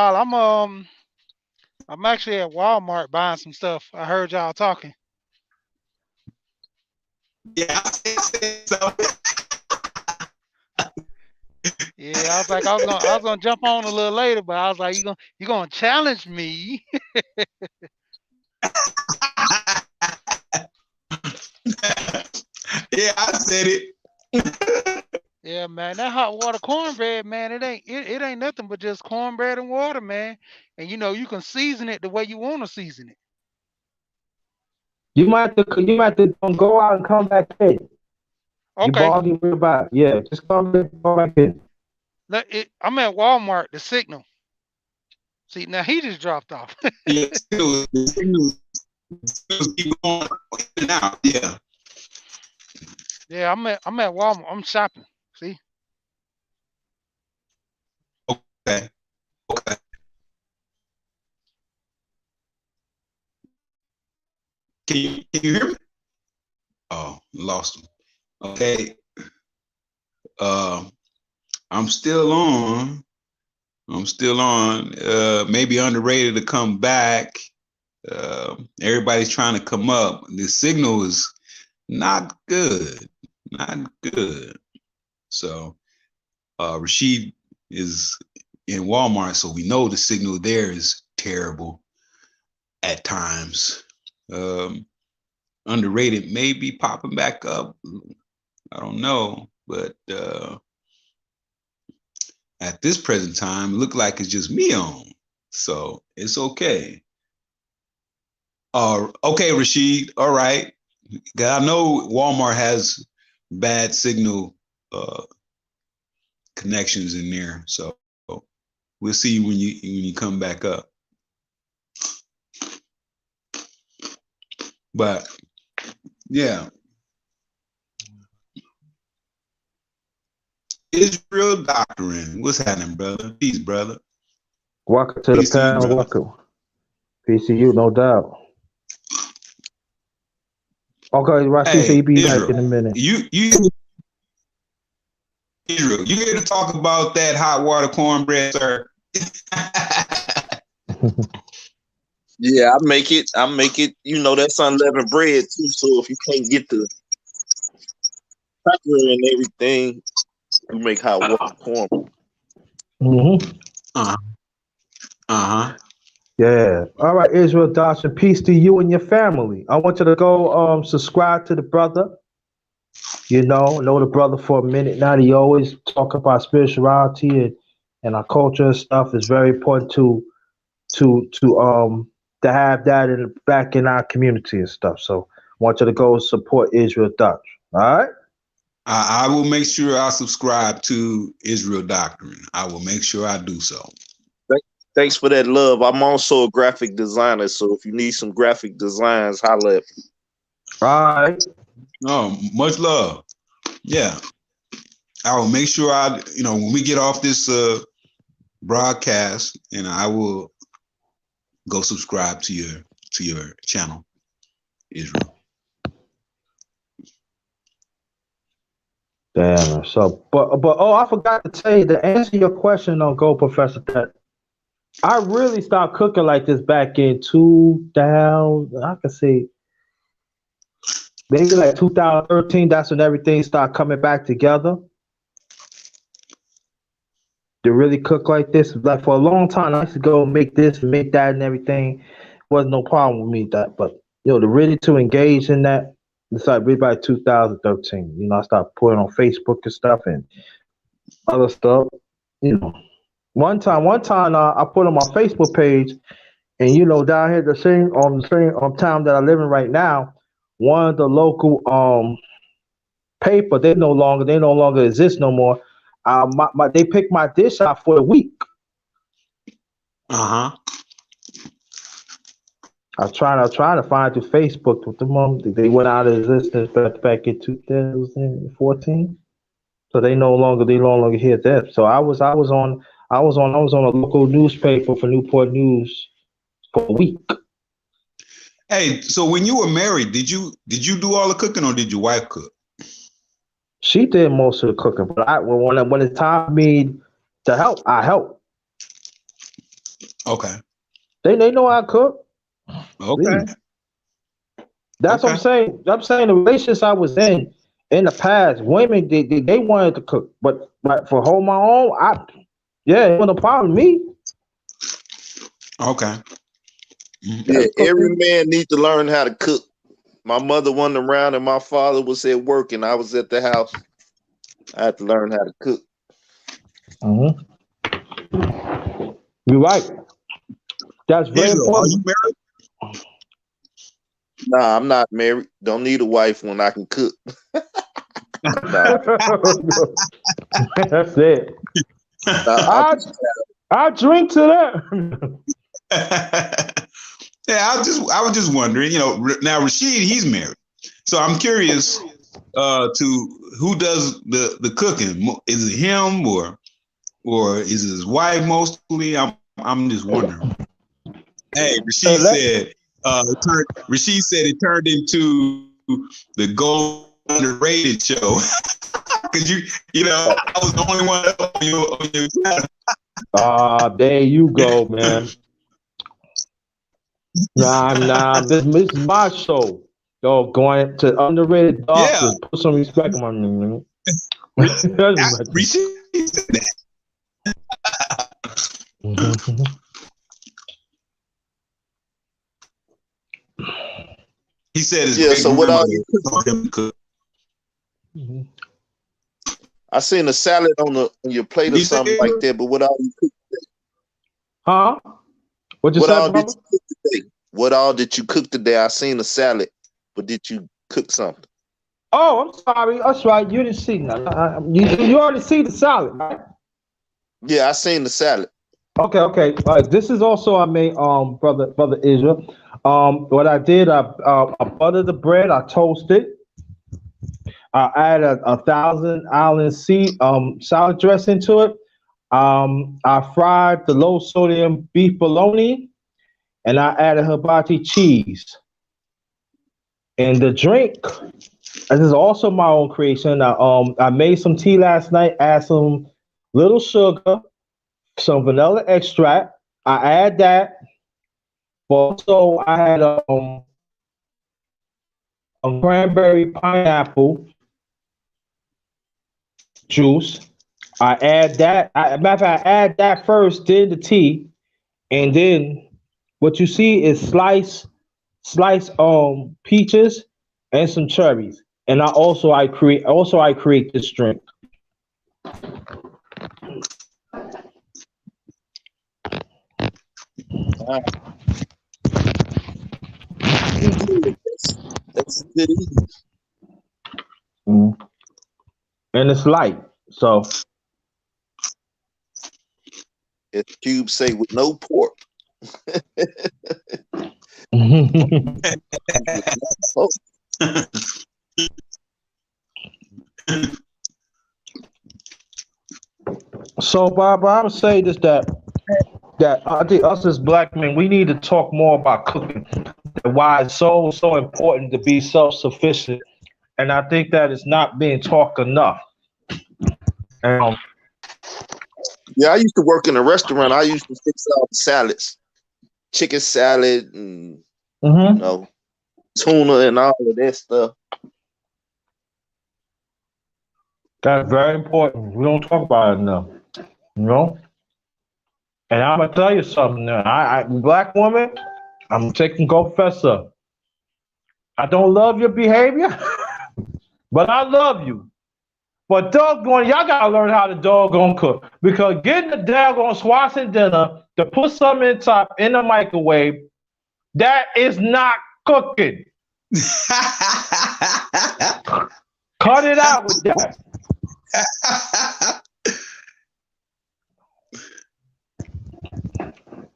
I'm actually at Walmart buying some stuff. I heard y'all talking. Yeah, I said something. Yeah, I was like, I was gonna jump on a little later, but I was like, you gonna challenge me? Yeah, I said it. Yeah, man, that hot water cornbread, man, it ain't nothing but just cornbread and water, man. And you can season it the way you want to season it. You might have to go out and come back in. Okay. You real bad. Yeah, just come back in. I'm at Walmart, the signal See, now he just dropped off. Yeah, the signals keep going in and out. Yeah. Yeah, I'm at Walmart. I'm shopping. See? Okay. Okay. Can you hear me? Oh, lost him. Okay. I'm still on. I'm still on. Maybe Underrated to come back. Everybody's trying to come up. The signal is not good. Not good. So Rashid is in Walmart, so we know the signal there is terrible at times. Underrated may be popping back up. I don't know, but at this present time, it look like it's just me on, so it's okay. Okay, Rashid. All right. I know Walmart has bad signal connections in there, so we'll see when you come back up. But yeah, Israel Doctrine. What's happening, brother? Peace, brother. Welcome to Peace the to you, panel. brother. Welcome. Peace to you, no doubt. Okay, Rashid said Hey, he'll be back Israel, in a minute. you Israel, you here to talk about that hot water cornbread, sir? Yeah, I make it. You know, that's unleavened bread too. So if you can't get the cracker and everything, you make hot water corn. Mm-hmm. Yeah. All right, Israel Dawson. Peace to you and your family. I want you to go subscribe to the brother. You know the brother for a minute now. He always talk about spirituality and our culture and stuff. Is very important to have that back in our community and stuff. So I want you to go support Israel Dutch. All right. I will make sure I subscribe to Israel Doctrine. I will make sure I do so. Thanks for that love. I'm also a graphic designer, so if you need some graphic designs, holla at me. All right. Oh, much love. Yeah. I will make sure when we get off this broadcast, and I will go subscribe to your channel, Israel. Damn. So, but I forgot to tell you to answer your question on Go Professor. That I really started cooking like this back in 2000. I can say maybe like 2013. That's when everything started coming back together. To really cook like this, like for a long time, I used to go make this and make that and everything. Wasn't no problem with me that, but to really to engage in that, it's like really by 2013. I started putting on Facebook and stuff and other stuff. You know, one time, I put on my Facebook page, and down here the same town that I live in right now, one of the local paper they no longer exist no more. They picked my dish out for the week. I trying to find through Facebook with them. They went out of existence back in 2014. So they no longer hear that. So I was on a local newspaper for Newport News for a week. Hey, so when you were married, did you do all the cooking, or did your wife cook? She did most of the cooking, but when it's time for me to help, I help. Okay. They know I cook. Okay. That's what I'm saying. I'm saying the relationships I was in the past, women they wanted to cook, but for hold my own, it wasn't a problem with me. Okay. Yeah, every man needs to learn how to cook. My mother wasn't around and my father was at work and I was at the house. I had to learn how to cook. Mm-hmm. You're right. That's very important. Are you married? Nah, I'm not married. Don't need a wife when I can cook. That's it. I drink to that. I was just wondering. Now Rashid, he's married, so I'm curious to who does the cooking. Is it him or is it his wife mostly? I'm just wondering. Hey, Rashid said it turned into the Gold Underrated show. Cause I was the only one on your channel. There you go, man. Nah, this is my show. Yo, going to Underrated Doctor. Yeah. Put some respect on my name. Rashid said that. He said his so what all you cook? I seen a salad on your plate or something like that, but what all you cook today? Huh? What all did you cook today? What all did you cook today? I seen a salad, but did you cook something? Oh, I'm sorry. That's right. You didn't see that. You already see the salad, right? Yeah, I seen the salad. Okay. This is also I made brother Israel. What I did, I buttered the bread, I toasted. I added 1,000 Island sea salad dressing to it. I fried the low sodium beef bologna, and I added hibachi cheese. And the drink, this is also my own creation. I made some tea last night. Add some little sugar, some vanilla extract. I add that. Also, I had a cranberry pineapple juice. I add that. Matter of fact, I add that first, then the tea, and then what you see is sliced peaches and some cherries. And I create this drink. That's good eating. And it's light, so. As Cube say, with no pork. So, Bob, I would say this that I think us as black men, we need to talk more about cooking and why it's so important to be self-sufficient. And I think that it's not being talked enough. Yeah, I used to work in a restaurant. I used to fix all the salads, chicken salad, and tuna and all of that stuff. That's very important. We don't talk about it enough. And I'm gonna tell you something now. I black woman, I'm taking confessor. I don't love your behavior, but I love you. But doggone, y'all gotta learn how to doggone cook. Because getting the doggone Swanson dinner to put something in top in the microwave, that is not cooking. Cut it out with that.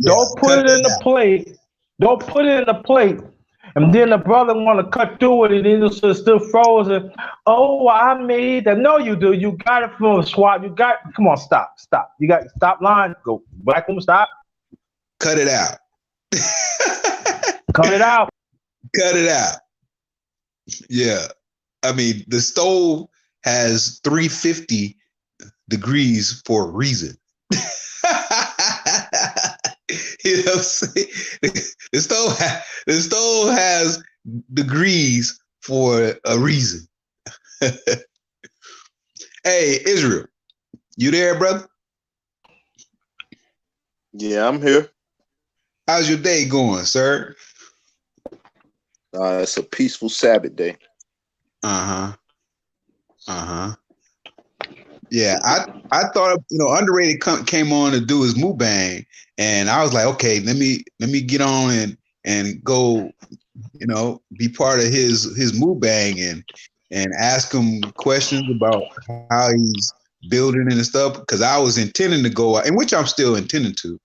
Don't put it in the plate. Don't put it in the plate. And then the brother want to cut through it and then it's still frozen. Oh, I made that. No, you do. You got it from a swap. Come on, stop. You got to stop lying. Go. Black woman, stop. Cut it out. Cut it out. Cut it out. Yeah. I mean, the stove has 350 degrees for a reason. You know what I'm saying? The stove has degrees for a reason. Hey, Israel, you there, brother? Yeah, I'm here. How's your day going, sir? It's a peaceful Sabbath day. Yeah, I thought Underrated came on to do his mukbang, and I was like, okay, let me get on and go, be part of his mukbang and ask him questions about how he's building and stuff, because I was intending to go, and which I'm still intending to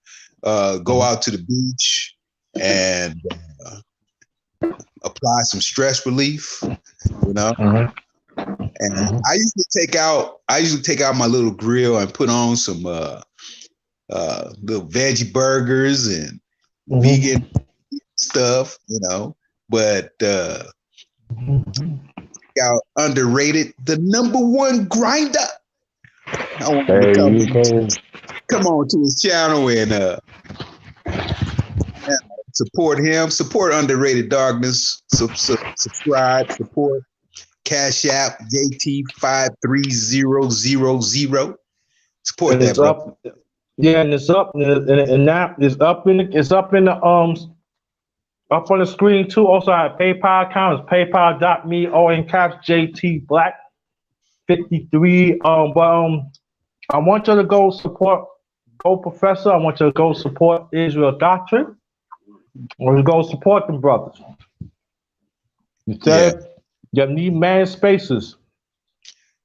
go out to the beach and apply some stress relief, you know. And I usually take out my little grill and put on some little veggie burgers and vegan stuff, you know. But got Underrated, the #1 grinder. I want to come on to his channel and support him, support Underrated Darkness, subscribe, support Cash App JT53000. Support that, bro. Yeah, and it's up, and that is up in the up on the screen too. Also, I have PayPal account. It's paypal.me all in caps JT Black 53. But I want you to go support Go Professor. I want you to go support Israel Doctrine. Or go support them brothers. Instead, you need man spaces.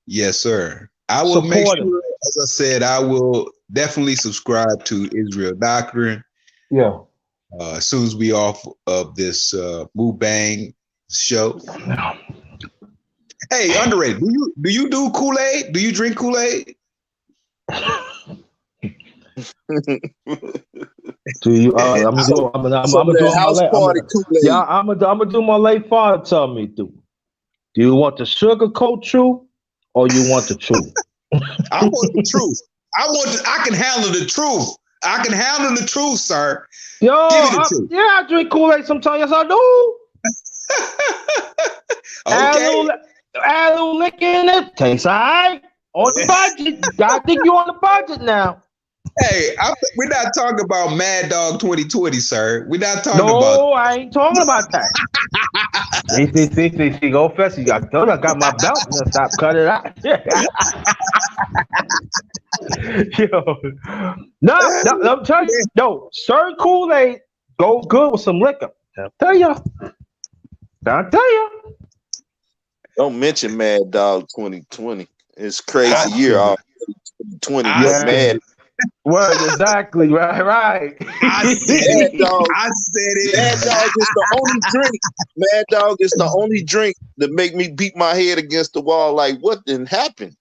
Yes, sir. I will make sure, as I said, I will definitely subscribe to Israel Doctrine. Yeah. As soon as we off of this Mulkbang show. Hey, Underrated, do you do Kool-Aid? Do you drink Kool-Aid? Do you? I'm gonna do my late father tell me to. Do you want the sugar coat truth or you want the truth? I want the truth. I can handle the truth. I can handle the truth, sir. Yo, give me the truth. Yeah, I drink Kool-Aid sometimes. Yes, I do. Okay. Add a little liquor in it. Tastes all right. On the budget. I think you're on the budget now. Hey, we're not talking about Mad Dog 2020, sir. We're not talking about. No, I ain't talking about that. See, go fast. I got my belt. Stop cutting it out. Yo, no, I'm telling you, yo, certain Kool-Aid go good with some liquor. I'll tell you. Don't mention Mad Dog 2020. It's crazy year. 2020 mad. Well, exactly, right. I said it. Mad Dog is the only drink. Mad Dog is the only drink that make me beat my head against the wall. Like, what didn't happen?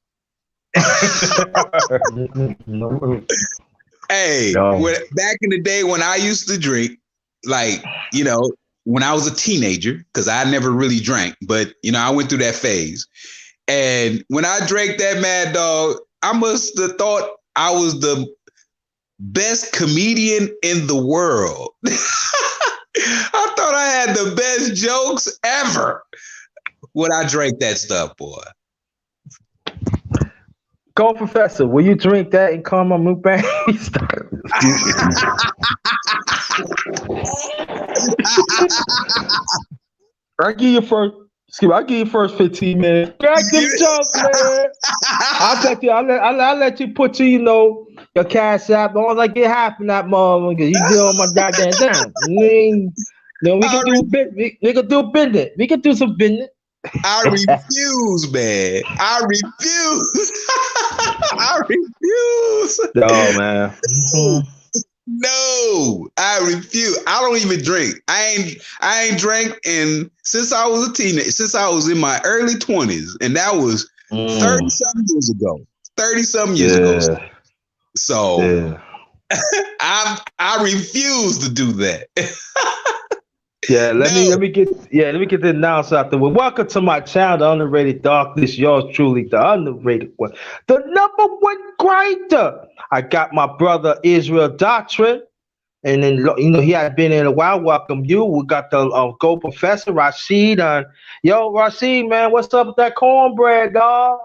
Hey, back in the day when I used to drink, like, you know, when I was a teenager, because I never really drank, but, you know, I went through that phase. And when I drank that Mad Dog, I must have thought I was the best comedian in the world. I thought I had the best jokes ever when I drank that stuff, boy. Go, Professor. Will you drink that and call my Mulkbang? I'll give you first 15 minutes. Crack them jokes, man. I'll let you put your Cash App. All I get half in that motherfucker. You get on my goddamn down. We can do business. We can do some business. I refuse, man. I refuse. I refuse. No, man. No, I refuse. I don't even drink. I ain't drank since I was a teenager, since I was in my early 20s, and that was 30-something years ago. 30-something years ago. So I refuse to do that. Yeah, let me get the announce out there. Well, welcome to my channel, The Underrated Darkness. Yours truly, the underrated one, the #1 grinder. I got my brother Israel Doctrine, and then he had been in a while. Welcome you. We got the Go Professor Rashid. Yo, Rashid, man, what's up with that cornbread, dog?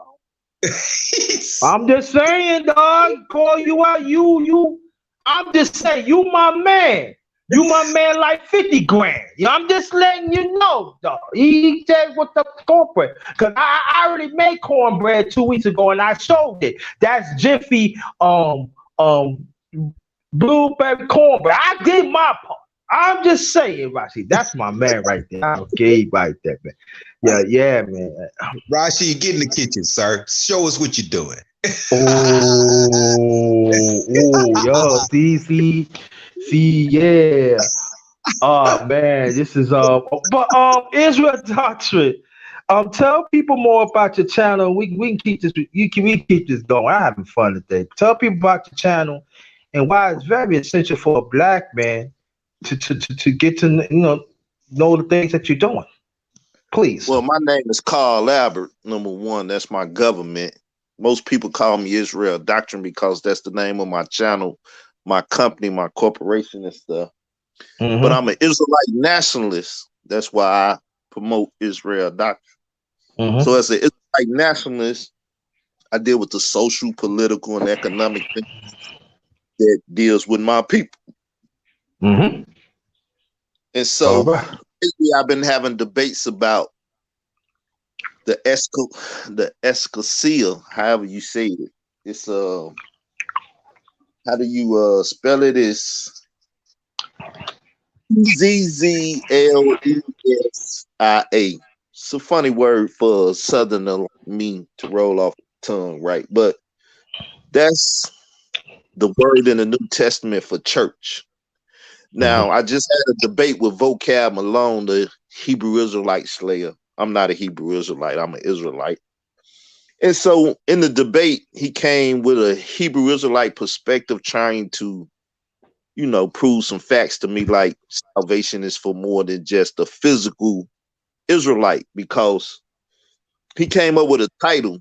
I'm just saying, dog. Call you out, you. I'm just saying, you my man. You my man like 50 grand. I'm just letting you know, dog. He said what the cornbread. Because I already made cornbread 2 weeks ago and I showed it. That's Jiffy blueberry cornbread. I did my part. I'm just saying, Rashi. That's my man right there. I'm okay right there, man. Yeah, man. Rashi, get in the kitchen, sir. Show us what you're doing. Yo, see. See, yeah. Oh man, this is but Israel Doctrine. Tell people more about your channel. We can keep this. We can keep this going. I'm having fun today. Tell people about your channel and why it's very essential for a black man to get to know the things that you're doing. Please. Well, my name is Carl Albert. Number one, that's my government. Most people call me Israel Doctrine because that's the name of my channel, my company, my corporation and stuff. But I'm an Israelite nationalist. That's why I promote Israel Doctrine. So as an Israelite nationalist, I deal with the social, political, and economic things that deals with my people. And so lately I've been having debates about the escalseal, however you say it. It's how do you spell it? Is Zzlesa. It's a funny word for a southerner like me to roll off the tongue, right? But that's the word in the New Testament for church. Now, I just had a debate with Vocab Malone, the Hebrew Israelite slayer. I'm not a Hebrew Israelite, I'm an Israelite. And so in the debate, he came with a Hebrew Israelite perspective, trying to, prove some facts to me, like salvation is for more than just a physical Israelite, because he came up with a title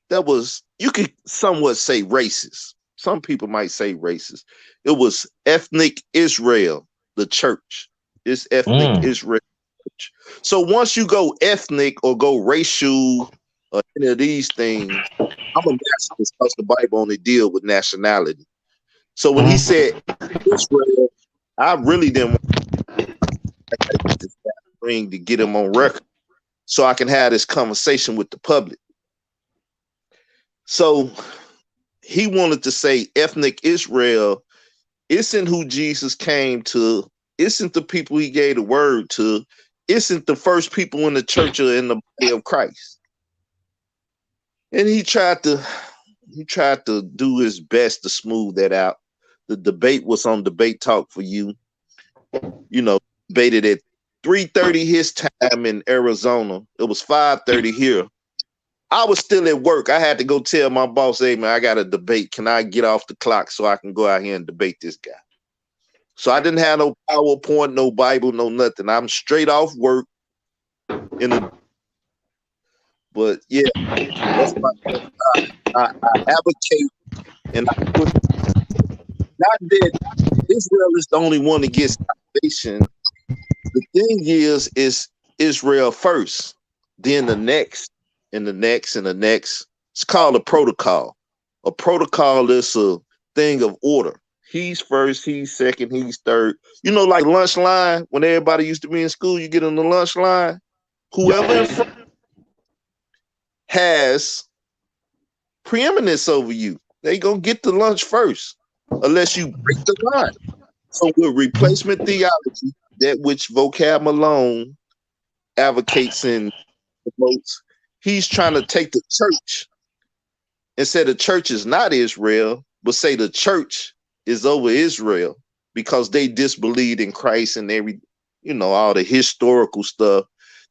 that was, you could somewhat say racist. Some people might say racist. It was Ethnic Israel, the church. It's Ethnic Israel church. So once you go ethnic or go racial or any of these things, I'm a nationalist because the Bible only deal with nationality. So when he said Israel, I really didn't want to get this ring to get him on record so I can have this conversation with the public. So he wanted to say ethnic Israel isn't who Jesus came to, isn't the people he gave the word to, isn't the first people in the church or in the body of Christ. And he tried to do his best to smooth that out. The debate was on Debate Talk for You. Debated at 3:30 his time in Arizona. It was 5:30 here. I was still at work. I had to go tell my boss, hey, man, I got a debate. Can I get off the clock so I can go out here and debate this guy? So I didn't have no PowerPoint, no Bible, no nothing. I'm straight off work. But yeah, that's my I advocate, and I put, not that Israel is the only one that gets salvation. The thing is Israel first, then the next, and the next, and the next. It's called a protocol. A protocol is a thing of order. He's first, he's second, he's third. Like lunch line, when everybody used to be in school, you get on the lunch line. Whoever in front has preeminence over you. They gonna get the lunch first, unless you break the line. So with replacement theology, that which Vocab Malone advocates and promotes, he's trying to take the church and say the church is not Israel, but say the church is over Israel because they disbelieved in Christ and all the historical stuff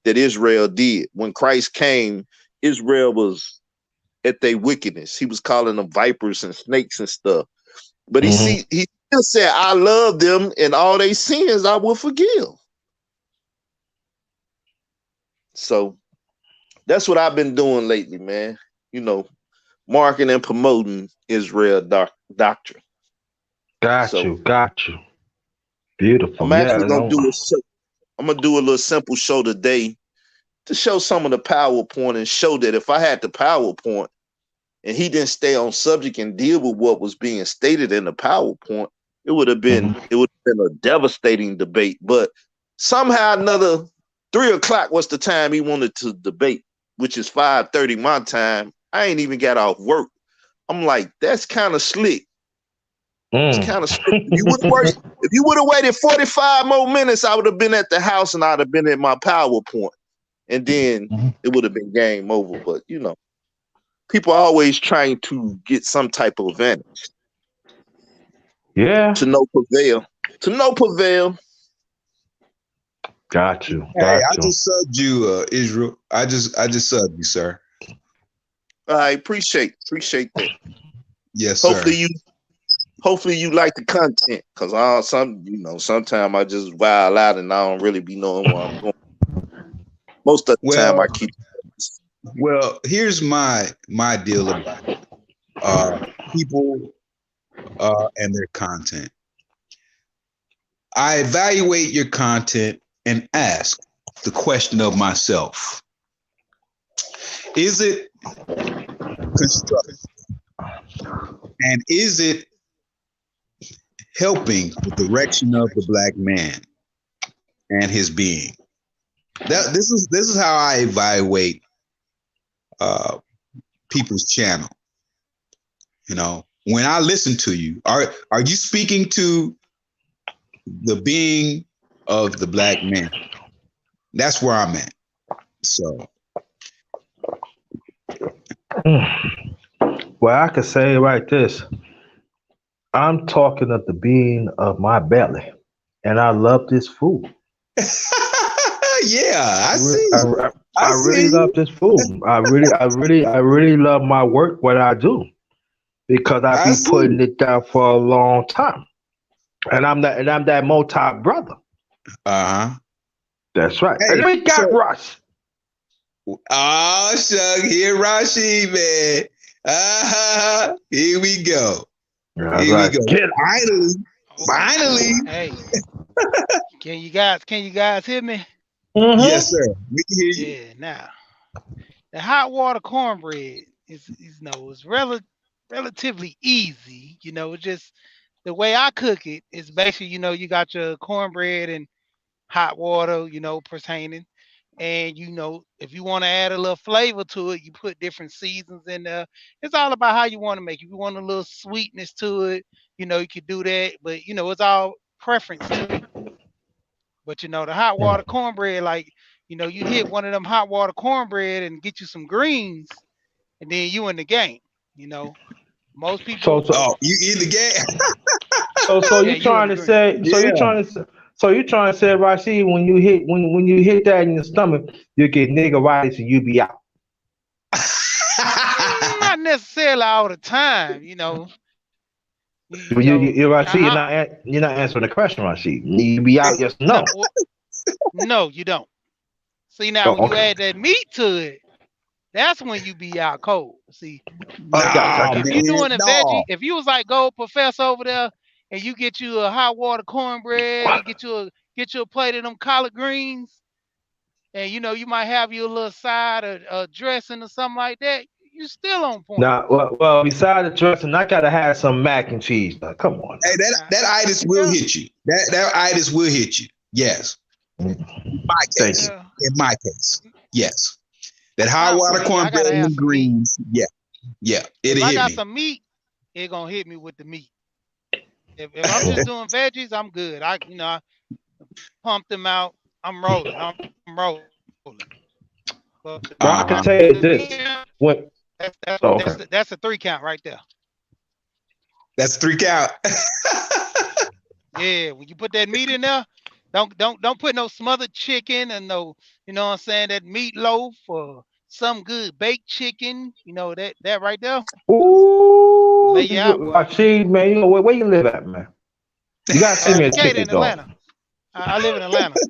that Israel did. When Christ came, Israel was at their wickedness. He was calling them vipers and snakes and stuff. But he still said, I love them and all their sins I will forgive. So that's what I've been doing lately, man. Marketing and promoting Israel doctrine. Got you. Beautiful. I'm actually gonna do I'm gonna do a little simple show today to show some of the PowerPoint and show that if I had the PowerPoint and he didn't stay on subject and deal with what was being stated in the PowerPoint, it would have been a devastating debate. But somehow another 3 o'clock was the time he wanted to debate, which is 5:30 my time. I ain't even got off work. I'm like, that's kind of slick. It's kind of slick. If you would have waited 45 more minutes, I would have been at the house and I'd have been at my PowerPoint. And then it would have been game over. But people are always trying to get some type of advantage. Yeah. To no prevail. To no prevail. Got you. Hey, Got I you. just subbed you, Israel. I just subbed you, sir. I appreciate that. Yes, sir. Hopefully you like the content, cause sometimes I just wild out and I don't really be knowing where I'm going. Most of the time I Well, keep. here's my deal about people and their content. I evaluate your content and ask the question of myself: is it constructive, and is it helping the direction of the black man and his being? This is how I evaluate uh, people's channel. You know, when I listen to you, are you speaking to the being of the black man? That's where I'm at. So, Well, I could say right this. I'm talking of the being of my belly, and I love this food. yeah, I Re- see I, you. I, I I see really love you. this food. I really love my work, what I do, because I I be see putting you. it down for a long time, and I'm that multi brother. Uh huh. That's right. And Hey, we got so Russ. oh Shug, here Rashid, man. Here we go. That's Here we right. go. Get him. Finally, Oh, finally. hey, can you guys hear me? Yes, Mm-hmm. sir. We can hear you. Yeah. Now, the hot water cornbread is relatively easy. It's just the way I cook it is basically, you got your cornbread and hot water, pertaining. And if you want to add a little flavor to it, you put different seasons in there. It's all about how you want to make it. If you want a little sweetness to it, you could do that. But it's all preference too. But the hot water cornbread, like, you hit one of them hot water cornbread and get you some greens, and then you in the game. You know, most So people, so Oh, you in the game? so yeah, you you in trying the to green. say Yeah. so you trying to say, Rashid, when you hit that in your stomach, you get niggeritis and you be out. Not necessarily all the time. Rashid, you're not answering the question, Rashid. You be out, yes or No, no? no, you don't. See, now when Oh, you okay. add that meat to it, that's when you be out cold. See, Oh, I got you. I No, if got you're you. man, doing a veggie, no. if you was like Gold Professor over there, and you get you a hot water cornbread and get you a plate of them collard greens, and you might have your little side or dressing or something like that, you still on point. Now, well, besides the dressing, I gotta have some mac and cheese. Now, come on Hey, now. that itis will Yeah, hit you. That itis will hit you. Yes. In my Thank you. case. yeah. In my case. Yes. That hot I water me, I cornbread gotta and have the some meat. greens. Yeah. Yeah. If It'll I hit got me. some meat, it gonna hit me with the meat. If I'm just doing veggies, I'm good. I pump them out. I'm rolling. I'm rolling. But Well, I can Uh-huh. tell you this. When that's oh, that's okay. that's a three count right there. That's 3 count. Yeah, when you put that meat in there, don't put no smothered chicken and no, what I'm saying, that meatloaf or some good baked chicken. That right there, Ooh, lay you out, boy. Rashid, man, you know where you live at, man? You gotta send me a Decatur ticket, in dog. Atlanta. I live in Atlanta.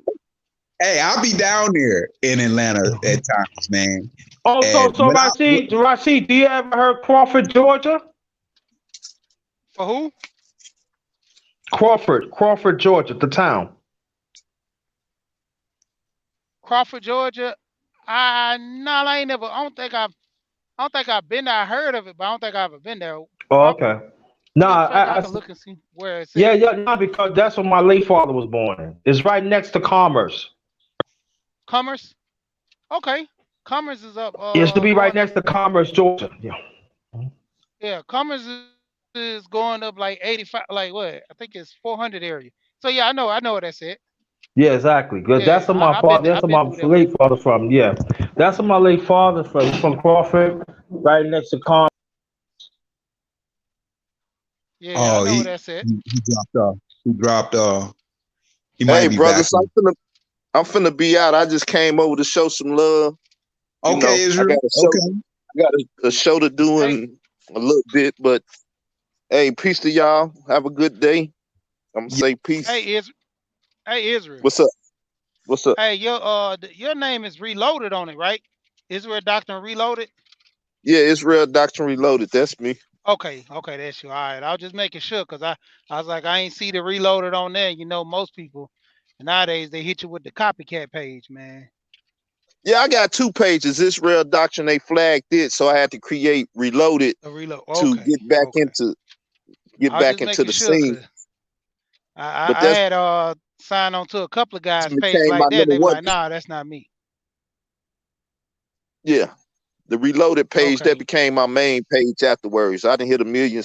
Hey, I'll be down there in Atlanta at times, man. Oh, so And so Rashid, do you ever heard Crawford, Georgia? For who? Crawford, Georgia, the town. Crawford, Georgia. I ain't never. I don't think I've been there. I heard of it, but I don't think I've ever been there. Oh, Prob- okay. Nah, Matter of fact, I can look and see where it's yeah, at. yeah, no, because that's where my late father was born in. It's right next to Commerce. Commerce. Okay. Commerce is up It used to be right going next up. to Commerce, Georgia. Yeah. Yeah, Commerce is going up like 85, like what? I think it's 400 area. So yeah, I know what that's it. Yeah, exactly. Because Yeah, that's where my I've been father, there. that's I've where been my through there late before. father from. Yeah, that's where my late father from Crawford, right next to Commerce. Yeah, I Oh, know where that's at. he dropped off. He dropped off. He Hey, might be back. brothers, I'm finna be out. I just came over to show some love. You Okay, know, I Israel. got a show. Okay. I got a show to do Hey, in a little bit, but hey, peace to y'all. Have a good day. I'm gonna Yeah. say peace. hey, hey, Israel. What's up? What's up? Hey, your name is reloaded on it, right? Israel Doctrine Reloaded. Yeah, Israel Doctrine Reloaded. That's me. Okay, that's you. All right, I was just making sure because I was like, I ain't see the reloaded on there. You know, most people nowadays they hit you with the copycat page, man. Yeah, I got two pages. Israel Doctrine, they flagged it, so I had to create Reloaded The reload. to Okay, okay. get I was back just into making the sure scene. because But I that's had signed on to a couple of guys' page became my like that, and number they were one. like, nah, that's not me. Yeah, the Reloaded page that Okay. became my main page afterwards. I didn't hit a million,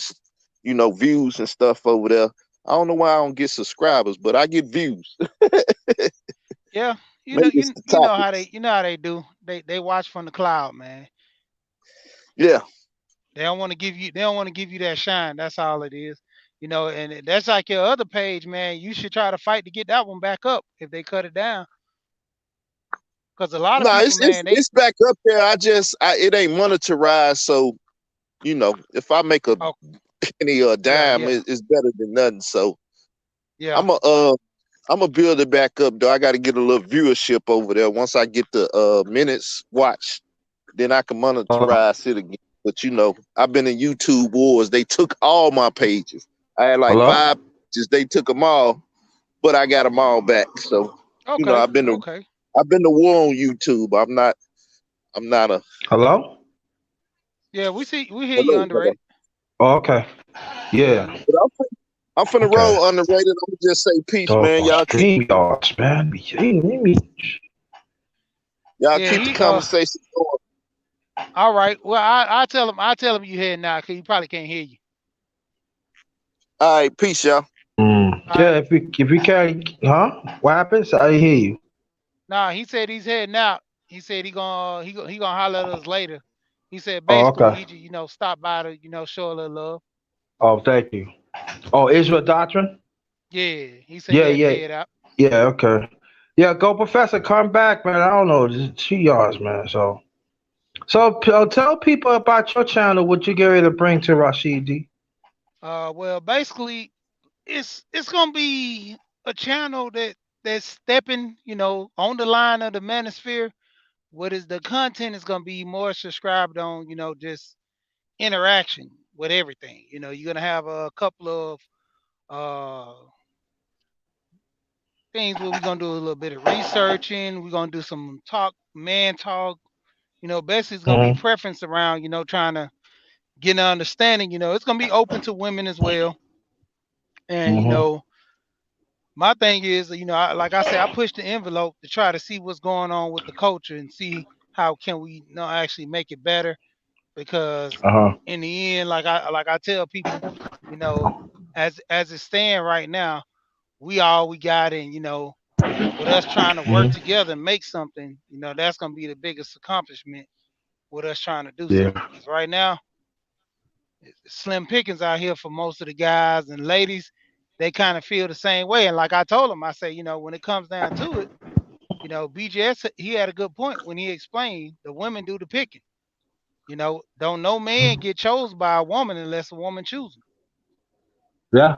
views and stuff over there. I don't know why I don't get subscribers, but I get views. Yeah, Maybe it's the you know how they topics. do. They watch from the cloud, man. Yeah. They don't want to give you that shine. That's all it is. You know, and that's like your other page, man. You should try to fight to get that one back up if they cut it down. Because a lot of No, people, it's it's man, they it's back up there. It ain't monetized, so if I make a oh penny or a yeah, dime, yeah, it's better than nothing. So yeah. I'm a I'm gonna build it back up though. I got to get a little viewership over there. Once I get the minutes watched, then I can monetize it again. But I've been in YouTube wars. They took all my pages. I had like Hello? 5 pages. They took them all, but I got them all back. So Okay, I've been to okay. war on YouTube. I'm not a Yeah, Hello? we hear you hello, hello. underrated. Oh, okay. Yeah, Yeah. But I'm finna Okay. roll underrated. I'm gonna just say peace, Oh, man. stream yards, man. Y'all yeah. keep the He conversation going. all right. Well, I tell him you head now because he probably can't hear you. All right, peace, y'all. All Yeah, right. if we can, huh? What happens? I hear you. Nah, he said he's heading out. He said he gonna holler at us later. He said Oh, basically okay. he just stop by to show a little love. Oh, thank you. Oh, Israel Doctrine? Yeah, he said he Yeah, had to yeah, head out. yeah. Okay. Yeah, go, Professor. Come back, man. I don't know. Just 2 yards, man. So tell people about your channel. What you get ready to bring to Rashidi? Well, basically it's gonna be a channel that's stepping on the line of the manosphere. What is the content is gonna be more subscribed on just interaction with everything. You're gonna have a couple of uh things where we're gonna do a little bit of researching. We're gonna do some man talk. Basically it's gonna be Mm-hmm. preference around, trying to get an understanding. It's gonna be open to women as well. And Mm-hmm. my thing is, like I said, I push the envelope to try to see what's going on with the culture and see how can we actually make it better. Because Uh-huh. in the end, like I tell people, you know, as it stand right now, we all we got, and with us trying to work Mm-hmm. together and make something, that's gonna be the biggest accomplishment with us trying to do something. Yeah. Because right now, it's slim pickings out here for most of the guys and ladies. They kind of feel the same way. And like I told them, I say, when it comes down to it, BJS he had a good point when he explained the women do the picking. Don't no man get chosen by a woman unless a woman chooses him. Yeah.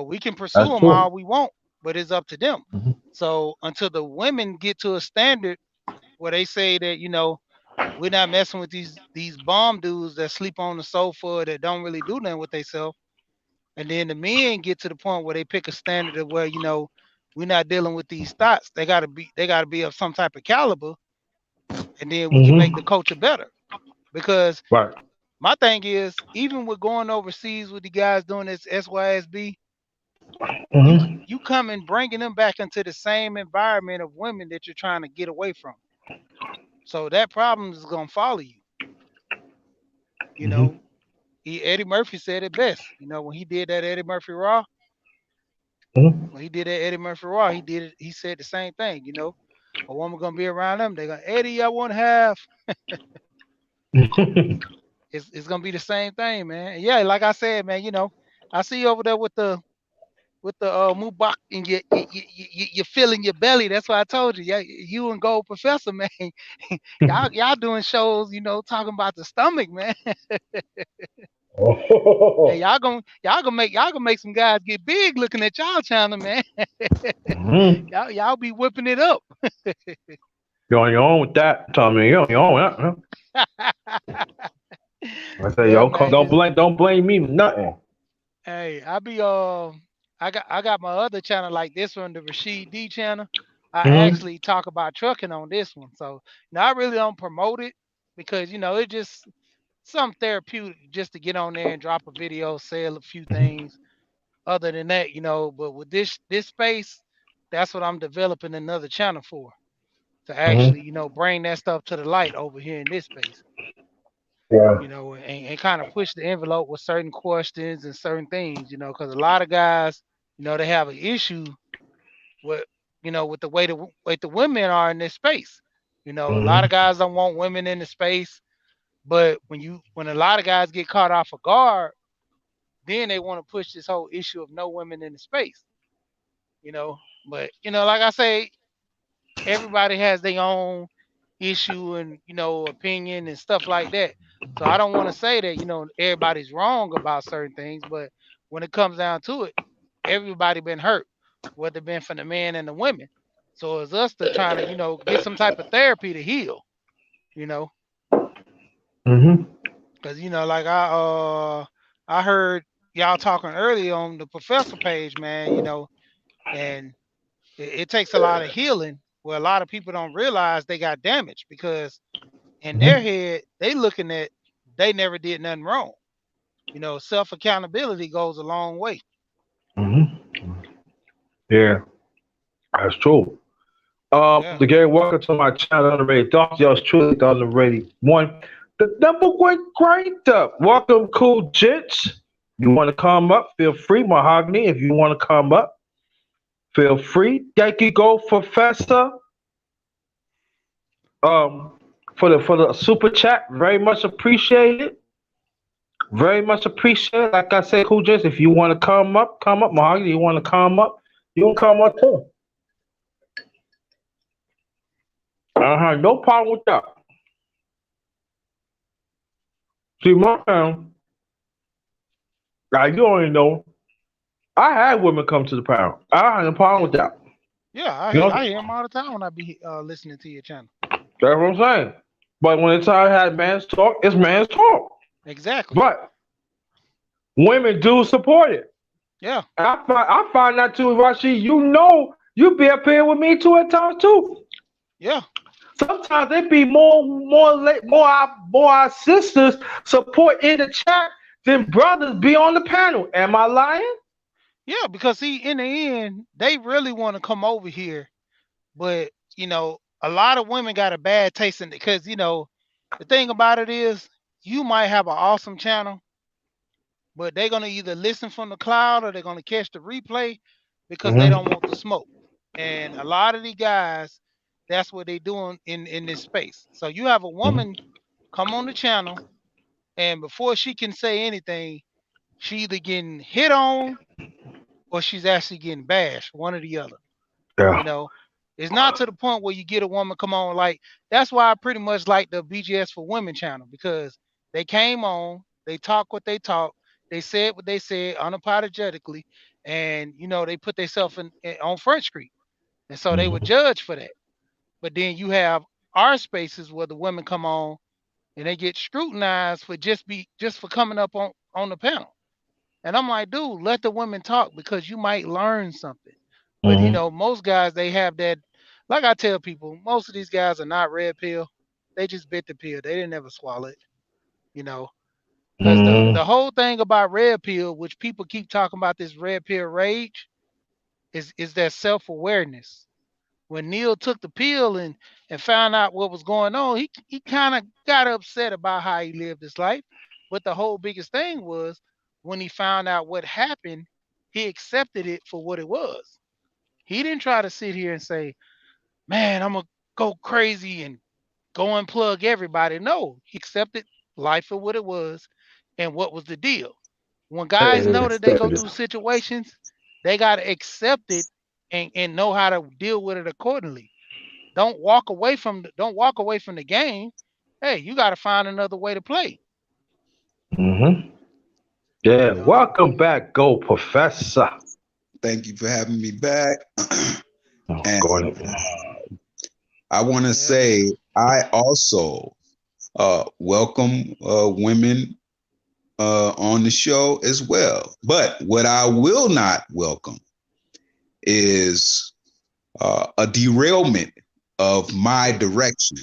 We can pursue That's them true. all we want, but it's up to them. Mm-hmm. So until the women get to a standard where they say that we're not messing with these bomb dudes that sleep on the sofa that don't really do nothing with themselves, and then the men get to the point where they pick a standard of where we're not dealing with these thoughts. They gotta be of some type of caliber, and then we can make the Mm-hmm. culture better. Because Right. my thing is, even with going overseas with the guys doing this SYSB, you Mm-hmm. you come and bringing them back into the same environment of women that you're trying to get away from. So that problem is gonna follow you. You know, Mm-hmm. Eddie Murphy said it best. When he did that Eddie Murphy Raw, Mm-hmm. he did it. He said the same thing. A woman gonna be around them. They gonna Eddie, I want to have. It's gonna be the same thing, man. And yeah, like I said, man. I see you over there with the mubak and you feeling your belly. That's why I told you. Yeah, you and Gold Professor, man. Y'all doing shows, talking about the stomach, man. Hey, Oh. y'all gonna make some guys get big looking at y'all channel, man. Mhm. Y'all be whipping it up. You're on your own with that, Tommy. You're on your own with that. Huh? I say, Yeah, yo, man. Cause don't blame me for nothing. hey, I got my other channel like this one, the Rashid D channel. I Hmm. actually talk about trucking on this one, so I really don't promote it because it just some therapeutic just to get on there and drop a video, sell a few things. Other than that, but with this space, that's what I'm developing another channel for to actually, Hmm. bring that stuff to the light over here in this space, Yeah. and kind of push the envelope with certain questions and certain things, because a lot of guys, they have an issue with, with the way the women are in this space. A lot of Hmm. guys don't want women in the space, but when a lot of guys get caught off a guard, then they want to push this whole issue of no women in the space, you know. But like I say, everybody has their own issue and opinion and stuff like that. So I don't want to say that everybody's wrong about certain things, but when it comes down to it, everybody been hurt, whether it been from the men and the women. So it's us to trying to get some type of therapy to heal, you know, Hmm. because like I heard y'all talking earlier on the professor page, man, and it takes a lot of healing where a lot of people don't realize they got damaged because in their Hmm. head they looking at they never did nothing wrong. Self accountability goes a long way. Hmm. Yeah, that's true. Yeah. Again, welcome to my channel, Underrated Thoughts. Yours truly, the Underrated One, the number one grinder. Welcome, cool gents. You want to come up? Feel free, Mahogany. If you want to come up, feel free. Thank you, Go Professor, um, for the super chat. Very much appreciated. Very much appreciated. Like I said, cool gents. If you want to come up, come up. Mahogany, you want to come up? You can come up too. No problem with that. See, my fam, like you already know, I had women come to the panel. I had no problem Yeah. with that. Yeah. You know, I hear them all the time when I be listening to your channel. that's what I'm saying. But when it's time I had man's talk, it's man's talk. Exactly. But women do support it. Yeah. And I find that too, Rashi. You be up here with me too at times too. Yeah. Sometimes it be more our sisters support in the chat than brothers be on the panel. Am I lying? Yeah. Because see, in the end, they really want to come over here, but a lot of women got a bad taste in it because the thing about it is you might have an awesome channel, but they're gonna either listen from the cloud or they're gonna catch the replay because they don't Hmm. want the smoke. And a lot of the guys, that's what they doing in this space. So you have a woman come on the channel, and before she can say anything, she either getting hit on or she's actually getting bashed, one or the other. You Yeah. know, it's not to the point where you get a woman come on like that's why I pretty much like the BGS for Women channel because they came on, they talk what they talk, they said what they said unapologetically, and they put themselves on Front Street, and so they were Hmm. judged for that. But then you have our spaces where the women come on and they get scrutinized for just for coming up on the panel. And I'm like, dude, let the women talk because you might learn something. But Hmm. most guys they have that. Like I tell people, most of these guys are not red pill. They just bit the pill. They didn't ever swallow it. You know, because the Hmm. whole thing about red pill, which people keep talking about this red pill rage, is that self awareness. When Neil took the pill and found out what was going on, he kind of got upset about how he lived his life. But the whole biggest thing was when he found out what happened, he accepted it for what it was. He didn't try to sit here and say, "Man, I'm gonna go crazy and go unplug everybody." No, he accepted life for what it was and what was the deal. When guys know that they go Stepping. through situations, they gotta accept it and know how to deal with it accordingly. Don't walk away from the game. Hey, you gotta find another way to play. Mm-hmm. You Yeah. know. Welcome back, Go Professor. Thank you for having me back. Oh, And going to I want to Yeah, man. say I also welcome women on the show as well. But what I will not welcome is a derailment of my direction.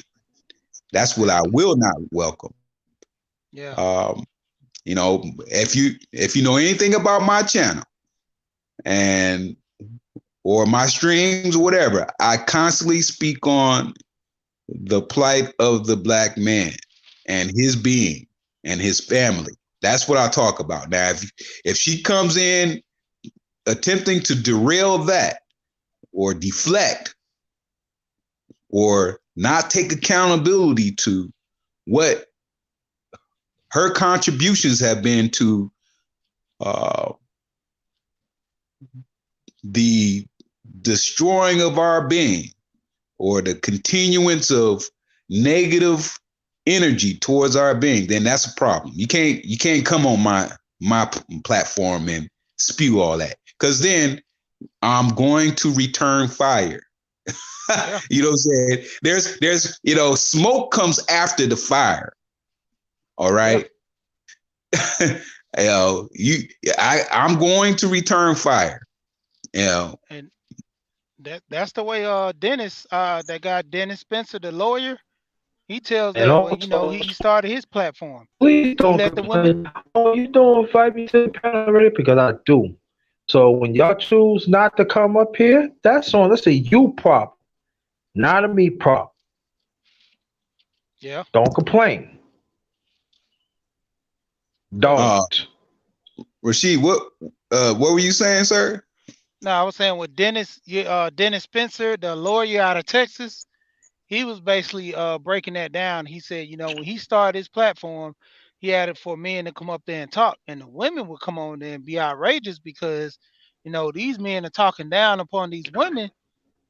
That's what I Exactly. will not welcome. Yeah. Um, if you know anything about my channel and or my streams or whatever, I constantly speak on the plight of the black man and his being and his family. That's what I talk about. Now, if she comes in attempting to derail that or deflect or not take accountability to what her contributions have been to uh, the destroying of our being or the continuance of negative energy towards our being, then that's a problem. You can't come on my platform and spew all that, because then I'm going to return fire. Yeah. You know what I'm saying? There's smoke comes after the fire. All Yeah. right. You I'm going to return fire. You know, And that's the way Dennis, that guy Dennis Spencer, the lawyer, he tells and that when also, he started his platform. please He don't let the women. complain. Oh, you don't invite me to the panel already because I do. So when y'all choose not to come up here, that's a you problem, not a me problem. Yeah. Don't complain. uh, Don't. Rashid, what were you saying, sir? No, I was saying with Dennis, Dennis Spencer, the lawyer out of Texas, he was basically breaking that down. He said, when he started his platform, he had it for men to come up there and talk, and the women would come on there and be outrageous because, these men are talking down upon these women.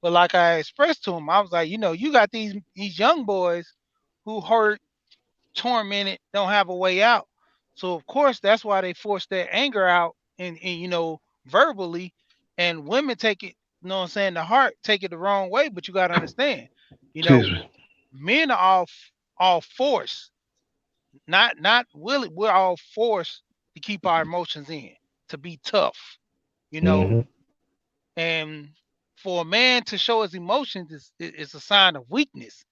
But like I expressed to him, I was like, you got these young boys who hurt, tormented, don't have a way out. So of course that's why they force their anger out and verbally, and women take it, what I'm saying, the heart take it the wrong way. But you gotta understand, you Excuse know, me. men are all forced, not willing. We're all forced to keep our emotions in, to be tough, you know, Mm-hmm. and for a man to show his emotions is a sign of weakness.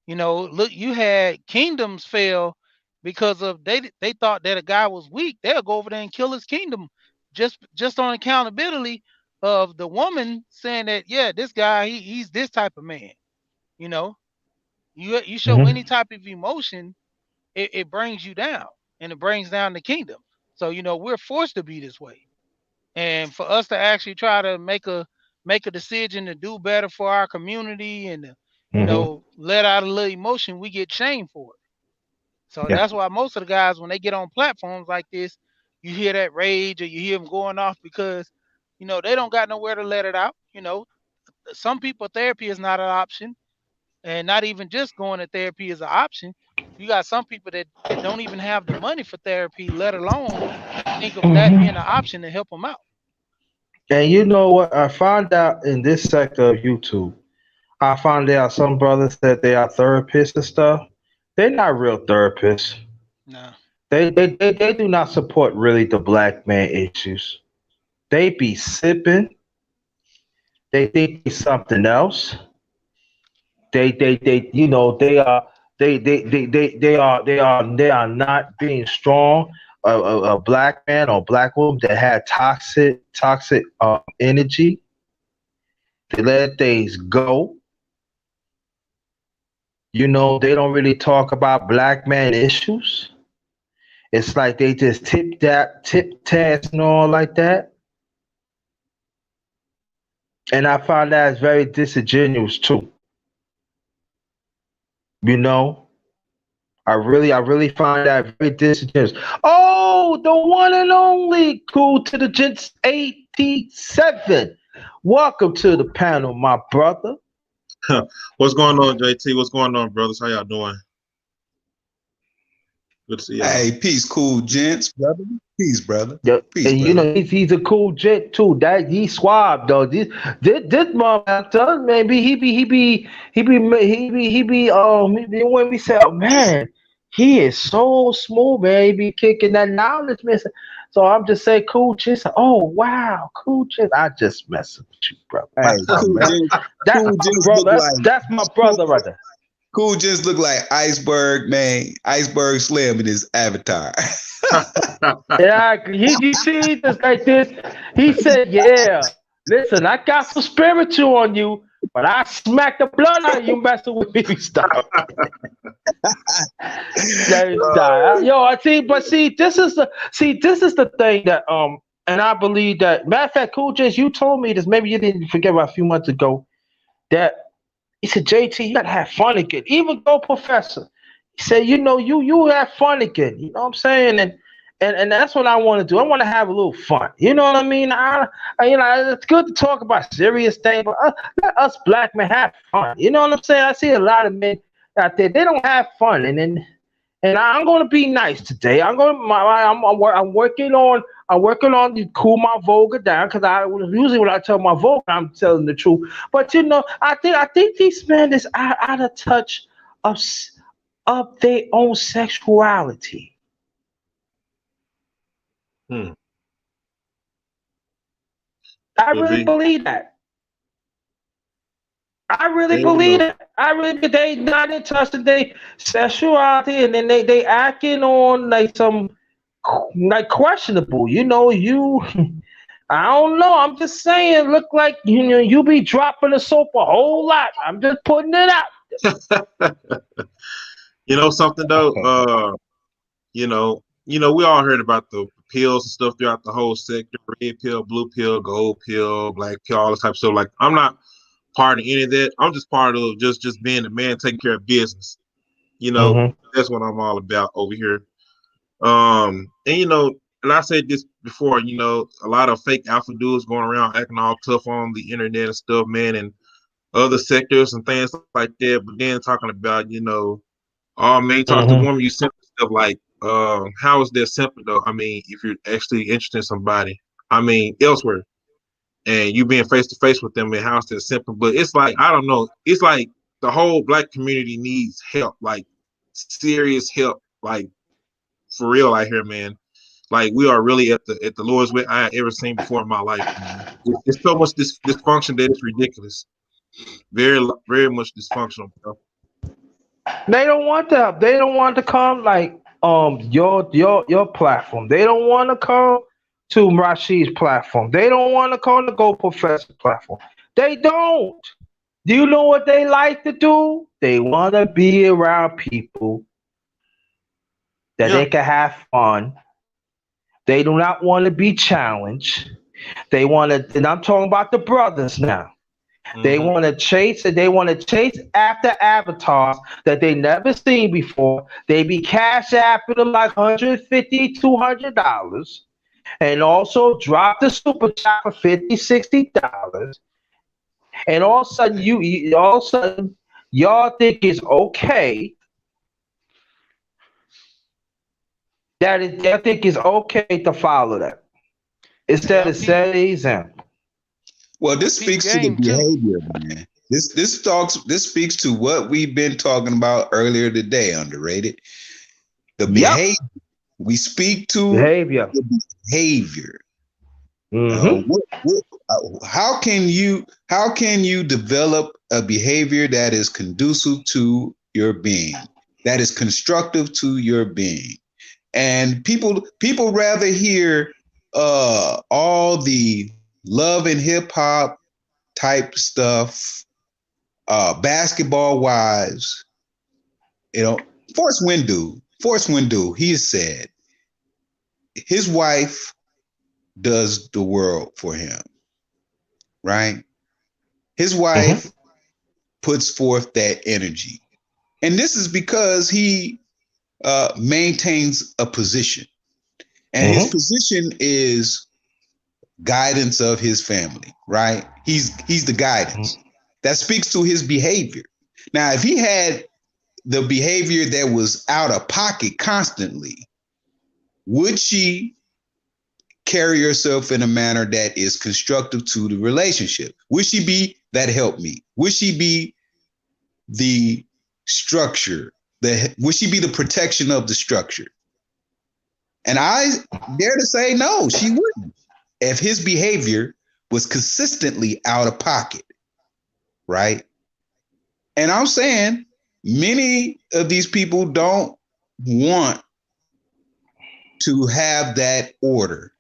Look, you had kingdoms fail because of they thought that a guy was weak. They'll go over there and kill his kingdom just on accountability of the woman saying that, yeah, this guy, he's this type of man. You know, you show Mm-hmm. any type of emotion, it brings you down, and it brings down the kingdom. So we're forced to be this way, and for us to actually try to make a decision to do better for our community and Mm-hmm. let out a little emotion, we get shamed for it. So Yeah. that's why most of the guys, when they get on platforms like this, you hear that rage or you hear them going off because they don't got nowhere to let it out. Some people, therapy is not an option, and not even just going to therapy is an option. You got some people that don't even have the money for therapy, let alone think of that being an Mm-hmm. option to help them out. And you know what? I found out in this sector of YouTube, I found out some brothers that they are therapists and stuff. They're not real therapists. No. They do not support really the black man issues. They be sipping. They think they something else. They are not being strong. A black man or black woman that had toxic energy. They let things go. They don't really talk about black man issues. It's like they just tip task and all like that. And I find that it's very disingenuous too. You know, I really find that very disingenuous. Oh, the one and only cool to the gents 87. Welcome to the panel, my brother. What's going on, JT? What's going on, brothers? How y'all doing? Good to see y'all. Hey, peace, cool gents, brother. Peace, brother. Yeah, Peace, and you know brother. he's a cool jet too. That he's suave though. This motherfucker, maybe when we say, oh man, he is so smooth, man. He be kicking that knowledge, man. So I'm just saying, cool jet. Oh wow, cool jet. I just messing with you, bro. Hey, That's my cool man. gents, That cool gents bro, look like that's my cool, brother right there. cool gents look like Iceberg, man. Iceberg Slim in his avatar. Yeah, you see, just like this. He said, "Yeah, listen, I got some spiritual on you, but I smack the blood out of you messing with me." Stop. Stop. Yo, I see, but this is the thing that and I believe that. Matter of fact, Cool J, you told me this. Maybe you didn't forget about a few months ago that he said, JT, you gotta have fun again. Even go professor. He said, you know, you have fun again. You know what I'm saying? And that's what I want to do. I want to have a little fun. You know what I mean? You know, it's good to talk about serious things, but let us black men have fun. You know what I'm saying? I see a lot of men out there, they don't have fun, and I'm going to be nice today. I'm working on to cool my vulgar down because I usually when I tell my vulgar I'm telling the truth. But you know, I think these men is out of touch of of their own sexuality. Hmm. I Could really be. believe that. I really Yeah, you believe know. that. I really they not in touch with their sexuality, and then they acting on like some like questionable. You know, you I don't know. I'm just saying. Look like you know you be dropping the soap a whole lot. I'm just putting it out. You know something though. We all heard about the pills and stuff throughout the whole sector: red pill, blue pill, gold pill, black pill, all this type of stuff. Like, I'm not part of any of that. I'm just part of just being a man taking care of business. You know, Mm-hmm. that's what I'm all about over here. And and I said this before, a lot of fake alpha dudes going around acting all tough on the internet and stuff, man, and other sectors and things like that. But then talking about, oh man, you talk to a Mm-hmm. woman, you simple stuff like, how is that simple though? I mean, if you're actually interested in somebody, I mean, elsewhere, and you being face to face with them, and how is that simple? But it's like, I don't know, it's like the whole black community needs help, like serious help, like for real out here, man. Like, we are really at the lowest way I ever seen before in my life, man. It's so much dysfunction that it's ridiculous. Very, very much dysfunctional, bro. They don't want that. They don't want to come like your platform. They don't want to come to Rashid's platform. They don't want to come to Go Professor platform. They don't. Do you know what they like to do? They want to be around people that Yeah. they can have fun. They do not want to be challenged. They want to, and I'm talking about the brothers now. They Hmm. want to chase and they want to chase after avatars that they never seen before. They be cash apping them like 150, $200, and also drop the super chat for 50, $60. And all of a sudden all of a sudden y'all think it's okay y'all think it's okay to follow that Hey, instead I of setting peep, the example. Well, I this peep speaks to the game too. behavior, man. This speaks to what we've been talking about earlier today, underrated. The Yep. behavior. We speak to Behavior. the behavior. Mm-hmm. How can you develop a behavior that is conducive to your being, that is constructive to your being? And people rather hear all the love and hip hop type stuff, basketball wives. You know, Force Windu, he has said his wife does the world for him, right? His Mm-hmm. wife puts forth that energy. And this is because maintains a position, and his position is guidance of his family, right? He's the guidance. That speaks to his behavior. Now, if he had the behavior that was out of pocket constantly, would she carry herself in a manner that is constructive to the relationship? Would she be that help me? Would she be the structure? Would she be the protection of the structure? And I dare to say no, she wouldn't. If his behavior was consistently out of pocket, right? And I'm saying many of these people don't want to have that order.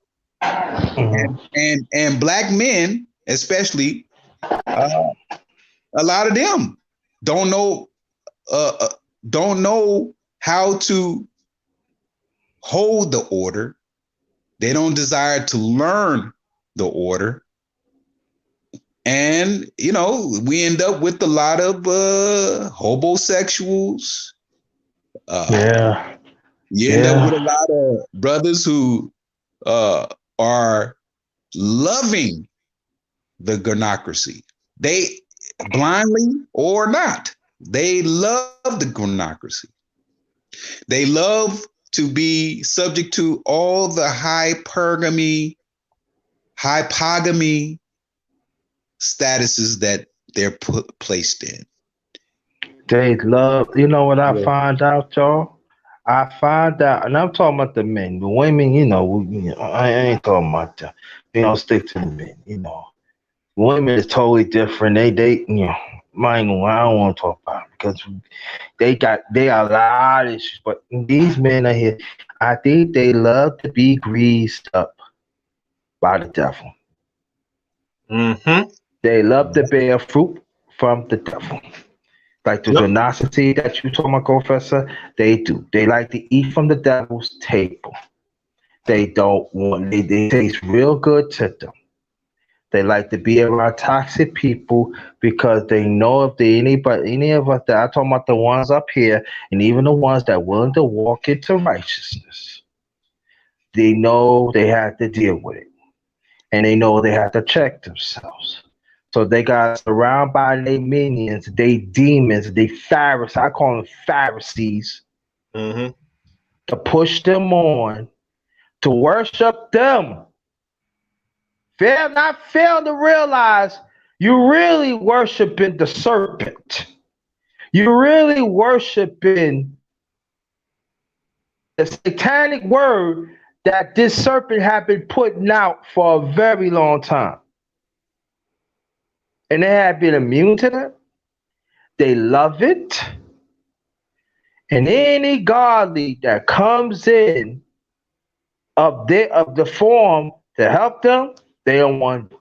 And black men, especially, a lot of them don't know how to hold the order. They don't desire to learn the order. And, we end up with a lot of homosexuals. You end up with a lot of brothers who are loving the gonocracy. They blindly or not, they love the gonocracy. They love to be subject to all the hypogamy statuses that they're placed in. They love, you know what I find out, y'all? I find out, and I'm talking about the men. The women, I ain't talking about them. Stick to the men, Women is totally different. They, I don't want to talk about it because they got a lot of issues. But these men are here. I think they love to be greased up by the devil. They love to bear fruit from the devil. Like the generosity that you told my professor, they do. They like to eat from the devil's table. They don't want. They taste real good to them. They like to be around toxic people because they know if any of us that I talking about the ones up here, and even the ones that willing to walk into righteousness, they know they have to deal with it, and they know they have to check themselves. So they got surrounded by their minions, they demons, they Pharisees. I call them Pharisees to push them on to worship them. Fail to realize you really worshiping the serpent. You really worshiping the satanic word that this serpent had been putting out for a very long time. And they have been immune to that. They love it. And any godly that comes in of the form to help them, they don't want to.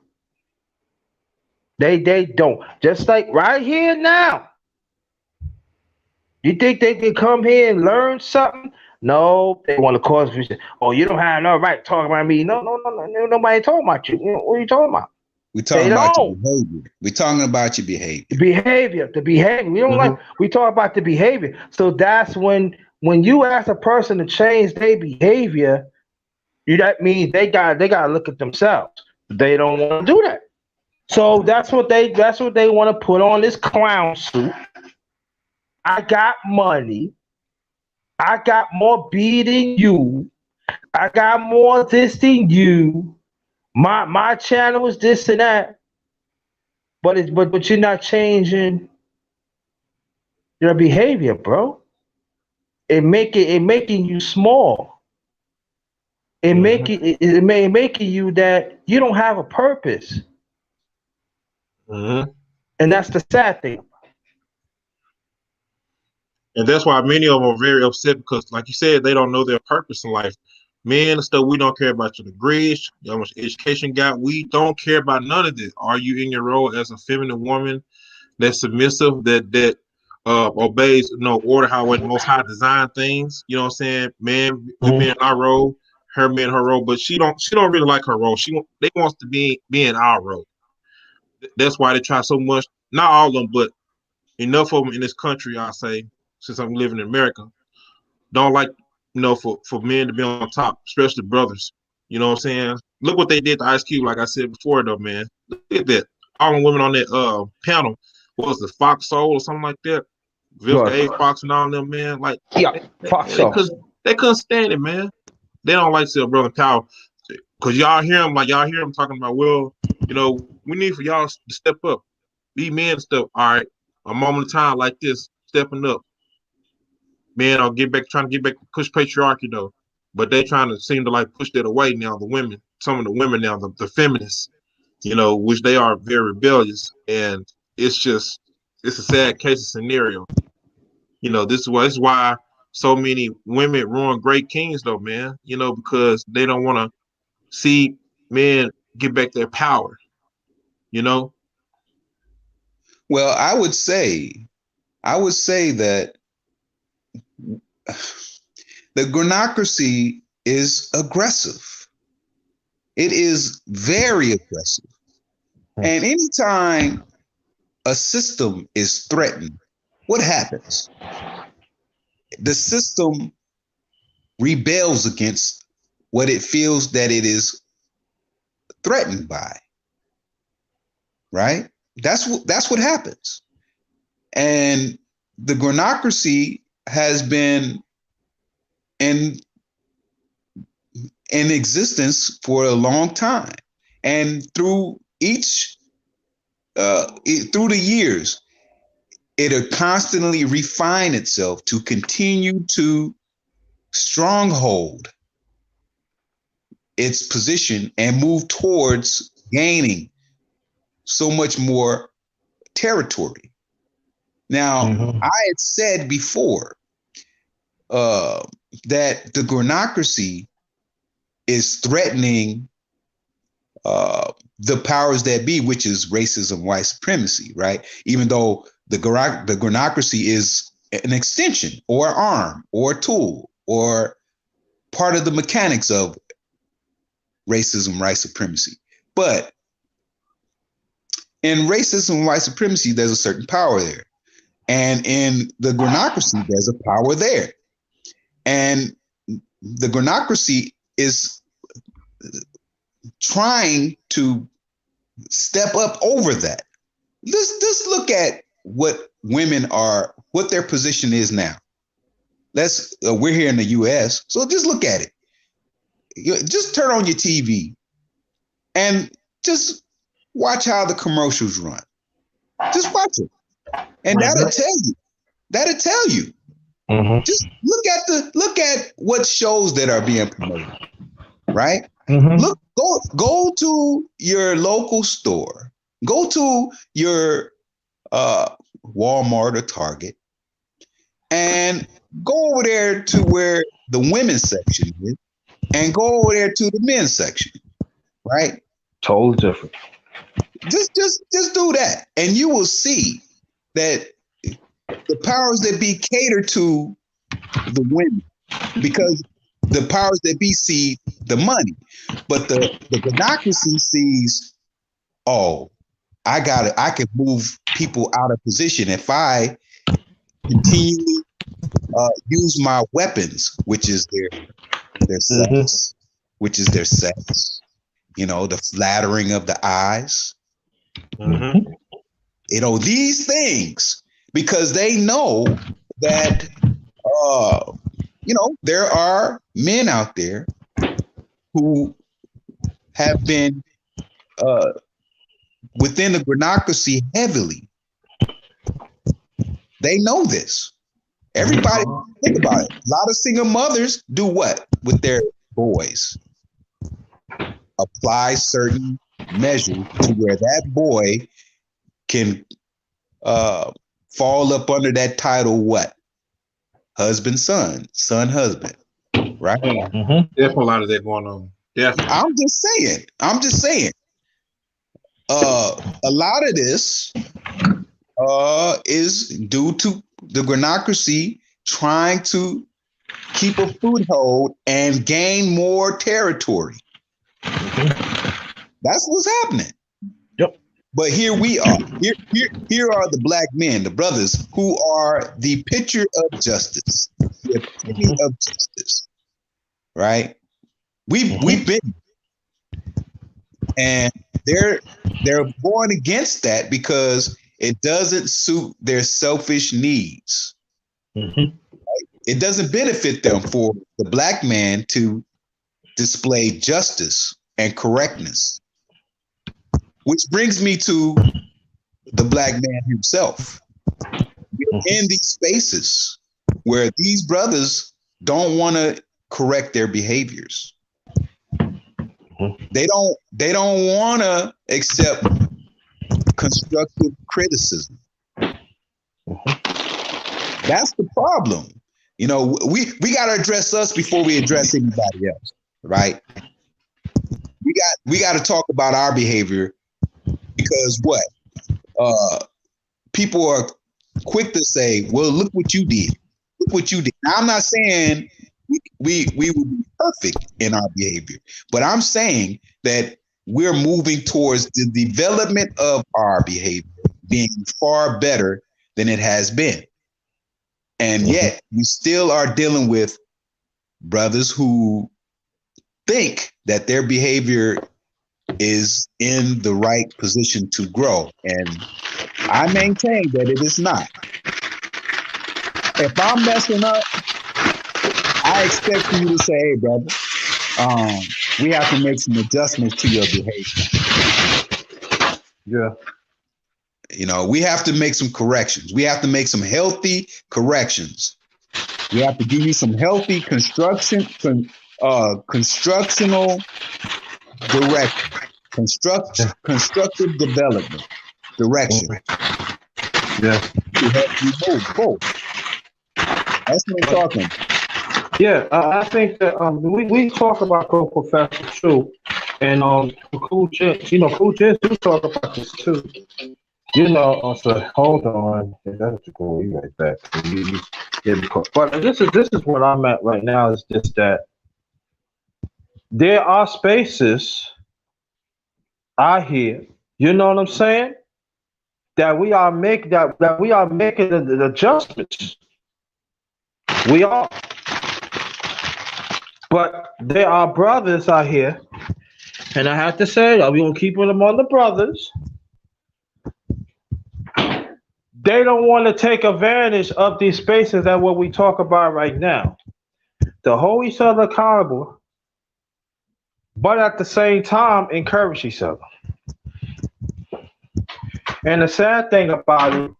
They don't. Just like right here now. You think they can come here and learn something? No, they want to cause vision. Oh, you don't have no right to talk about me. No, nobody talking about you. What are you talking about? We're talking about your behavior. We're talking about your behavior. The behavior. We don't like. We talk about the behavior. So that's when you ask a person to change their behavior, that means they got to look at themselves. They don't want to do that. So that's what they want to put on this clown suit. I got money. I got more beat than you. I got more this than you. My channel is this and that. But you're not changing your behavior, bro. It making you small. It making you that you don't have a purpose. And that's the sad thing. And that's why many of them are very upset because, like you said, they don't know their purpose in life. Men and stuff, we don't care about your degrees, how much education you got. We don't care about none of this. Are you in your role as a feminine woman that's submissive, that obeys order, how the Most High design things? You know what I'm saying? Man, we be in our role, her be in her role, but she don't really like her role. They wants to be in our role. That's why they try so much. Not all of them, but enough of them in this country, I say, since I'm living in America, don't like, for men to be on top, especially brothers. You know what I'm saying? Look what they did to Ice Cube, like I said before, though, man. Look at that. All the women on that panel, what was it, Fox Soul or something like that? Vivica A. Fox and all them, man. Like, Yeah, Fox Soul. They couldn't stand it, man. They don't like to see a brother power. Because y'all hear them talking about, well, we need for y'all to step up. Be men and stuff. All right. A moment of time like this, stepping up. Men are trying to get back, push patriarchy, though. But they trying to seem to like push that away now, the women. Some of the women now, the feminists, which they are very rebellious. And it's a sad case scenario. This is why so many women ruin great kings, though, man. Because they don't want to see men get back their power. Well, I would say that the granocracy is aggressive. It is very aggressive. And anytime a system is threatened, what happens? The system rebels against what it feels that it is threatened by. Right? That's what happens. And the granocracy has been in existence for a long time. And through through the years, it'll constantly refine itself to continue to stronghold its position and move towards gaining so much more territory. Now, I had said before that the granocracy is threatening the powers that be, which is racism, white supremacy, right? Even though the granocracy is an extension or arm or tool or part of the mechanics of racism, white supremacy. But in racism and white supremacy, there's a certain power there. And in the granocracy, there's a power there. And the granocracy is trying to step up over that. Let's look at what their position is now. We're here in the US, so just look at it. Just turn on your TV and just watch how the commercials run. Just watch it. And that'll tell you. Just look at what shows that are being promoted, right? Go to your local store, go to your Walmart or Target, and go over there to where the women's section is, and go over there to the men's section, right? Totally different. Just do that, and you will see that the powers that be cater to the women, because the powers that be see the money, but the granocracy sees, oh, I can move people out of position if I continually use my weapons, which is their sex, the flattering of the eyes, these things, because they know that there are men out there who have been within the granocracy heavily. They know this. Everybody, think about it. A lot of single mothers do what with their boys? Apply certain measures to where that boy can fall up under that title, what? Husband, son, husband, right? There's a lot of that going on. Definitely. I'm just saying. A lot of this is due to the granocracy trying to keep a foothold and gain more territory. That's what's happening. Yep. But here we are. Here are the black men, the brothers, who are the picture of justice. the epitome of justice, right? We've been, and they're going against that because it doesn't suit their selfish needs. Mm-hmm. It doesn't benefit them for the black man to display justice and correctness. Which brings me to the black man himself. We're in these spaces where these brothers don't want to correct their behaviors. They don't want to accept constructive criticism. That's the problem. You know, we got to address us before we address anybody else, right? We got to talk about our behavior because what? People are quick to say, well, look what you did. Look what you did. Now, I'm not saying we will be perfect in our behavior, but I'm saying that we're moving towards the development of our behavior being far better than it has been. And yet we still are dealing with brothers who think that their behavior is in the right position to grow. And I maintain that it is not. If I'm messing up, I expect you to say, hey, brother, we have to make some adjustments to your behavior. Yeah. You know, we have to make some corrections. We have to make some healthy corrections. We have to give you some healthy constructional direction, constructive development direction. Yeah. To help you move forward. That's what I'm talking about. Yeah, I think that we talk about co-professor too, and Cool Gents, Cool Gents do talk about this too. So hold on, that's cool. You right back. But this is what I'm at right now. Is just that there are spaces out here. You know what I'm saying? That we are making the adjustments. We are. But there are brothers out here, and I have to say that we're going to keep them on the brothers. They don't want to take advantage of these spaces that what we talk about right now. To hold each other accountable, but at the same time, encourage each other. And the sad thing about it,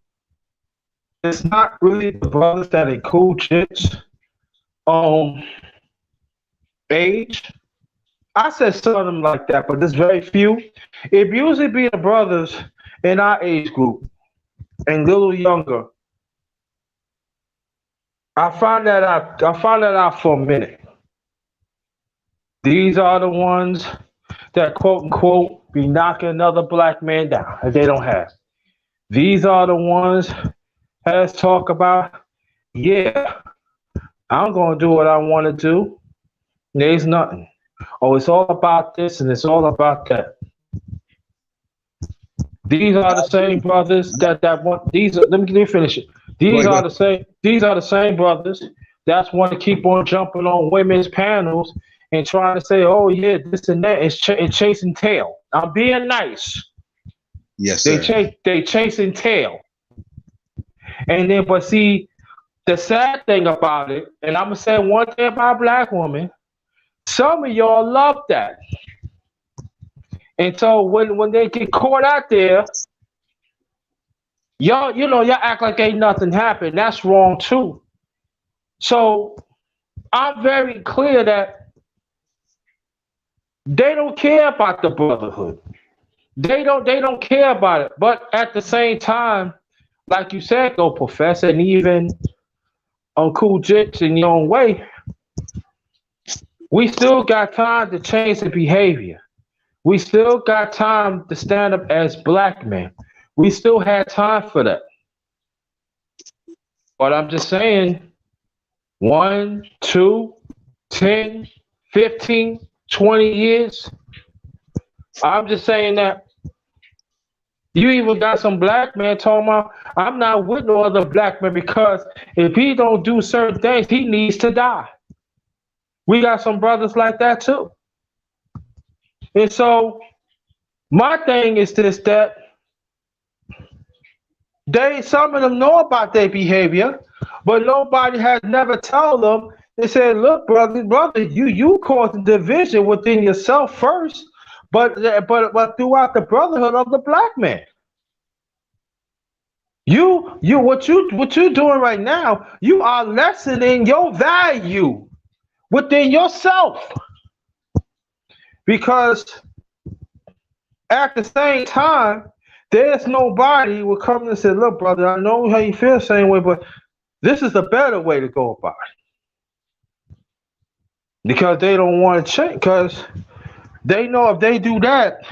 it's not really the brothers that are Cool Gents age. I said some of them like that, but there's very few. It usually be the brothers in our age group and a little younger. I found that out for a minute. These are the ones that quote unquote be knocking another black man down that they don't have. These are the ones that talk about, yeah, I'm gonna do what I want to do. There's nothing. Oh, it's all about this and it's all about that. These are the same brothers that want these. Let me finish it. These are the same brothers that want to keep on jumping on women's panels and trying to say, "Oh yeah, this and that," and chasing tail. I'm being nice. Yes, sir. They chasing tail. And then, but see, the sad thing about it, and I'm gonna say one thing about black women. Some of y'all love that. And so when they get caught out there, y'all act like ain't nothing happened. That's wrong too. So I'm very clear that they don't care about the brotherhood. They don't care about it. But at the same time, like you said, though, Professor, and even on Cool Jits in your own way, we still got time to change the behavior. We still got time to stand up as black men. We still had time for that. But I'm just saying, 1, 2, 10, 15, 20 years. I'm just saying that You even got some black man talking about, I'm not with no other black man because if he don't do certain things, he needs to die. We got some brothers like that too. And so my thing is this, that some of them know about their behavior, but nobody has never told them. They said, look, brother, you caused division within yourself first, but throughout the brotherhood of the black man. What you doing right now, you are lessening your value within yourself. Because at the same time, there's nobody will come and say, look, brother, I know how you feel the same way, but this is a better way to go about it. Because they don't want to change. Because they know if they do that,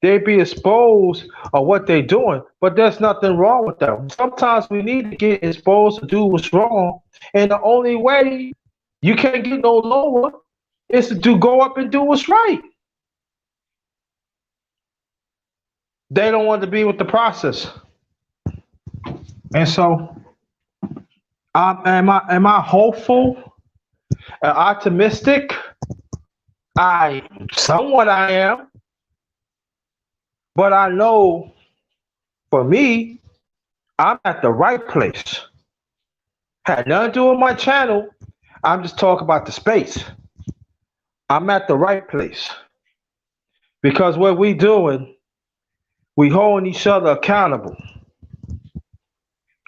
they be exposed of what they're doing. But there's nothing wrong with that. Sometimes we need to get exposed to do what's wrong. And the only way you can't get no lower is to go up and do what's right. They don't want to be with the process. And so, am I hopeful and optimistic? I am. But I know for me, I'm at the right place. Had nothing to do with my channel. I'm just talking about the space. I'm at the right place. Because what we doing, we holding each other accountable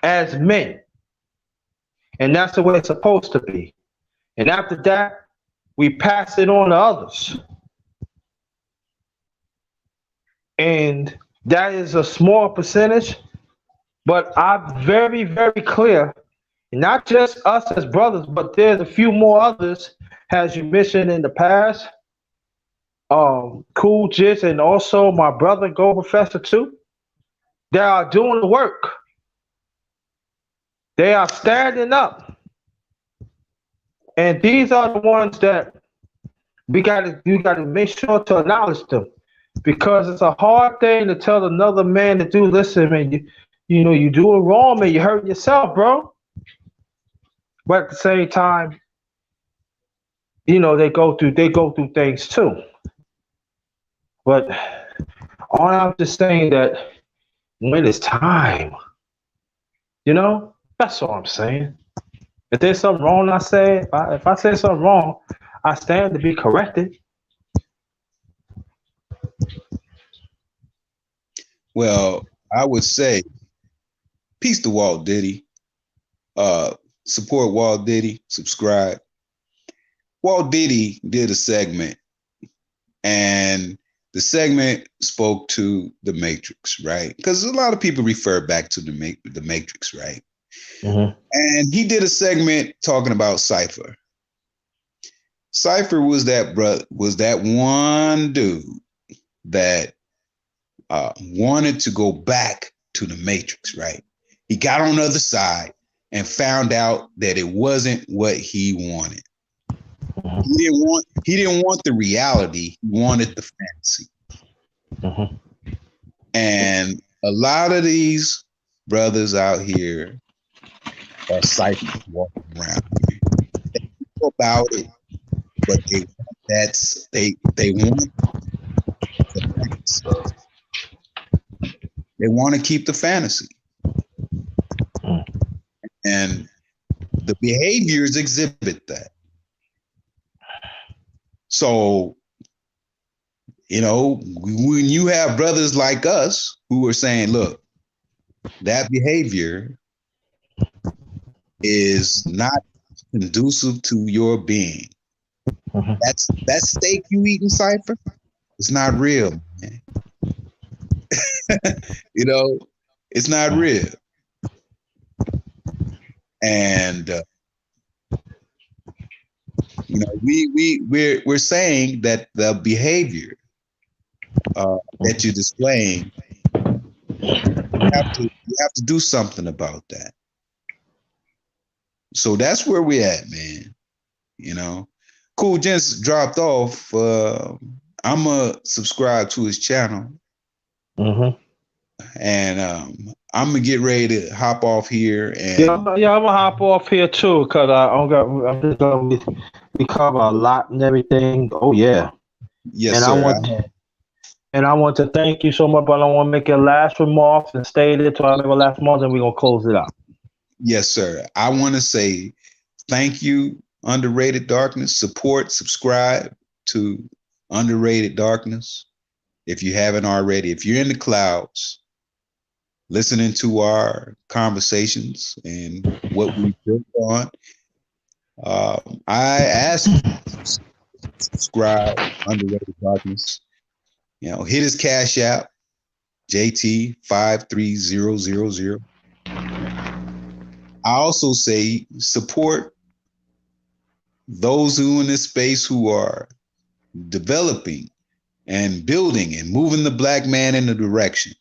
as men. And that's the way it's supposed to be. And after that, we pass it on to others. And that is a small percentage, but I'm very, very clear. Not just us as brothers, but there's a few more others, as you mentioned in the past. Cool Jits and also my brother Go Professor too. They are doing the work. They are standing up. And these are the ones that you gotta make sure to acknowledge them. Because it's a hard thing to tell another man to do. Listen, man, you doing wrong, man. You hurting yourself, bro. But at the same time, they go through things too. But all I'm just saying that when it's time, that's all I'm saying. If there's something wrong, I say. If I say something wrong, I stand to be corrected. Well, I would say peace to Walt Diddy. Support Walt Diddy. Subscribe. Walt Diddy did a segment, and the segment spoke to the Matrix, right? Because a lot of people refer back to the Matrix, right? Mm-hmm. And he did a segment talking about Cypher. Cypher was that one dude that wanted to go back to the Matrix, right? He got on the other side and found out that it wasn't what he wanted. Mm-hmm. He didn't want the reality. He wanted the fantasy. Mm-hmm. And a lot of these brothers out here are cyphers walking around. They know about it, but they want the fantasy. They want to keep the fantasy. And the behaviors exhibit that. So, when you have brothers like us who are saying, look, that behavior is not conducive to your being. Mm-hmm. That steak you eating, Cypher, it's not real, man. It's not real. And we're saying that the behavior that you're displaying, you have to do something about that. So that's where we're at, man. Cool Gents dropped off. I'm gonna subscribe to his channel. Mm-hmm. and I'm gonna get ready to hop off here. Yeah, And I'm gonna hop off here too, cause I'm just gonna we cover a lot and everything. Oh yeah, yes, and sir. I want to thank you so much, but I want to make your last remarks and stay there till I make my last remarks, and we're gonna close it out. Yes, sir. I want to say thank you, Underrated Darkness. Support, subscribe to Underrated Darkness if you haven't already. If you're in the clouds, listening to our conversations and what we built on, I ask you to subscribe, Underrated Darkness. Hit his cash app, JT53000. I also say support those who in this space who are developing and building and moving the black man in a direction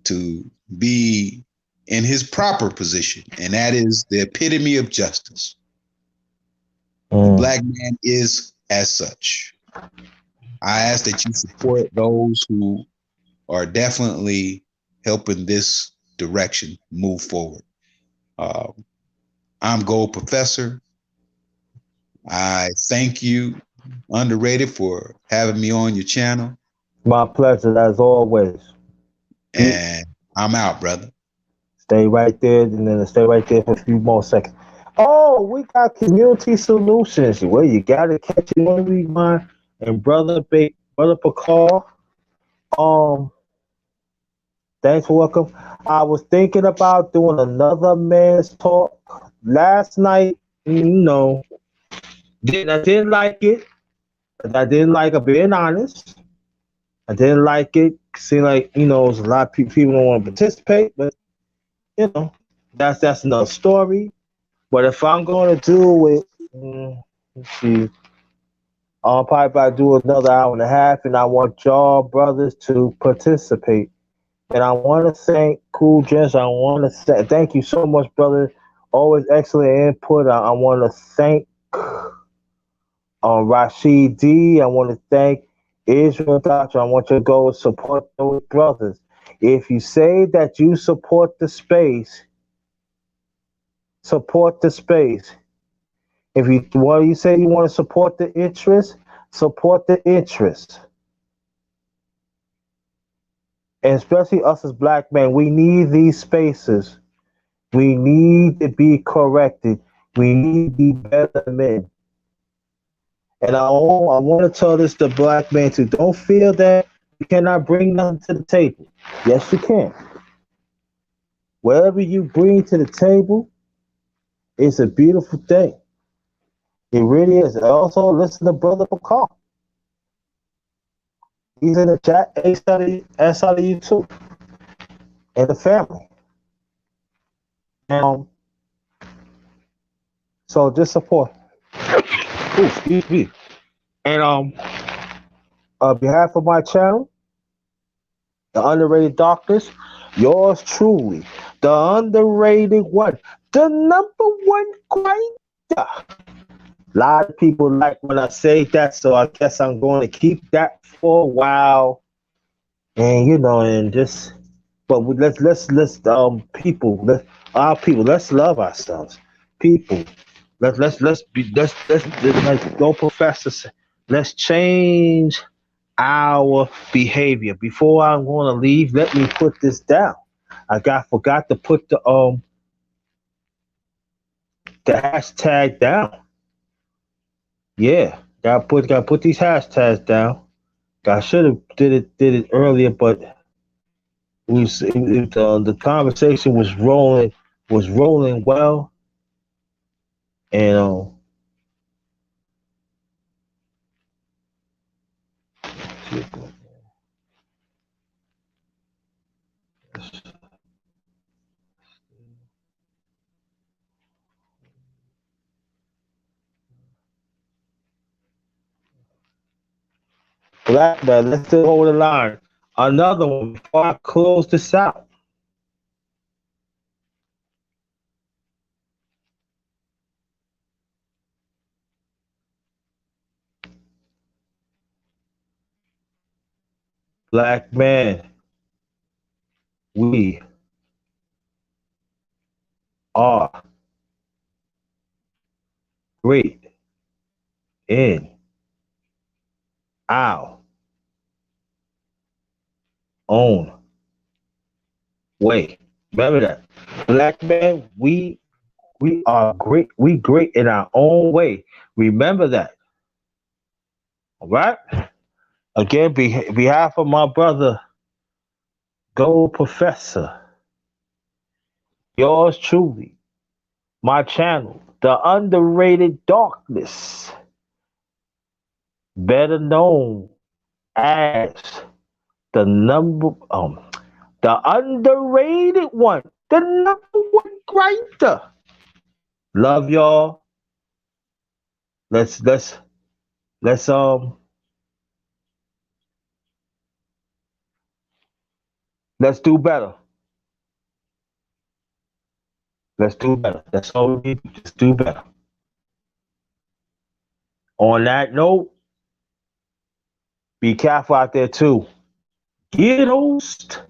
to be in his proper position, and that is the epitome of justice. The Mm. black man is as such. I ask that you support those who are definitely helping this direction move forward. Uh, I'm Gold Professor. I thank you, Underrated, for having me on your channel. My pleasure as always. Be And I'm out, brother. Stay right there, and then stay right there for a few more seconds. Oh, we got community solutions. Well, you gotta catch it on rewind. And brother Pacall, um, thanks for welcome. I was thinking about doing another man's talk last night. I didn't like it. I didn't like it. Being honest, I didn't like it. Seemed like there's a lot of people don't want to participate, but you know, that's another story. But if I'm going to do it, let's see, I'll probably do another hour and a half, and I want y'all brothers to participate. And I want to thank Cool Gents. I want to thank you so much, brother. Always excellent input. I want to thank Rashid D. I want to thank Israel Doctor. I want you to go support those brothers. If you say that you support the space. If you say you want to support the interest. And especially us as black men, we need these spaces. We need to be corrected. We need to be better men. And I want to tell this to black men too. Don't feel that you cannot bring nothing to the table. Yes, you can. Whatever you bring to the table is a beautiful thing. It really is. Also, listen to Brother McCall. He's in the chat. S out of you too. And the family. Um, so just support. Ooh, excuse me. And on behalf of my channel, the Underrated Darkness, yours truly, the underrated one, the number one grinder. A lot of people like when I say that, so I guess I'm going to keep that for a while. And and just, but let's people, our people, let's love ourselves, people. Let's like go professor say, let's change our behavior. Before I'm going to leave, let me put this down. Forgot to put the hashtag down. Yeah, gotta put these hashtags down. I should have did it earlier, but the conversation was rolling well, and black man, let's still hold the line. Another one before I close this out. Black man, We are great in our own way. Remember that. Black man, we are great. We great in our own way. Remember that. All right? Again, behalf of my brother, Gold Professor, yours truly, my channel, The Underrated Darkness, better known as the number the underrated one, the number one grinder. Love y'all. Let's let's do better. Let's do better. That's all we need. Just do better. On that note, be careful out there too. Get host.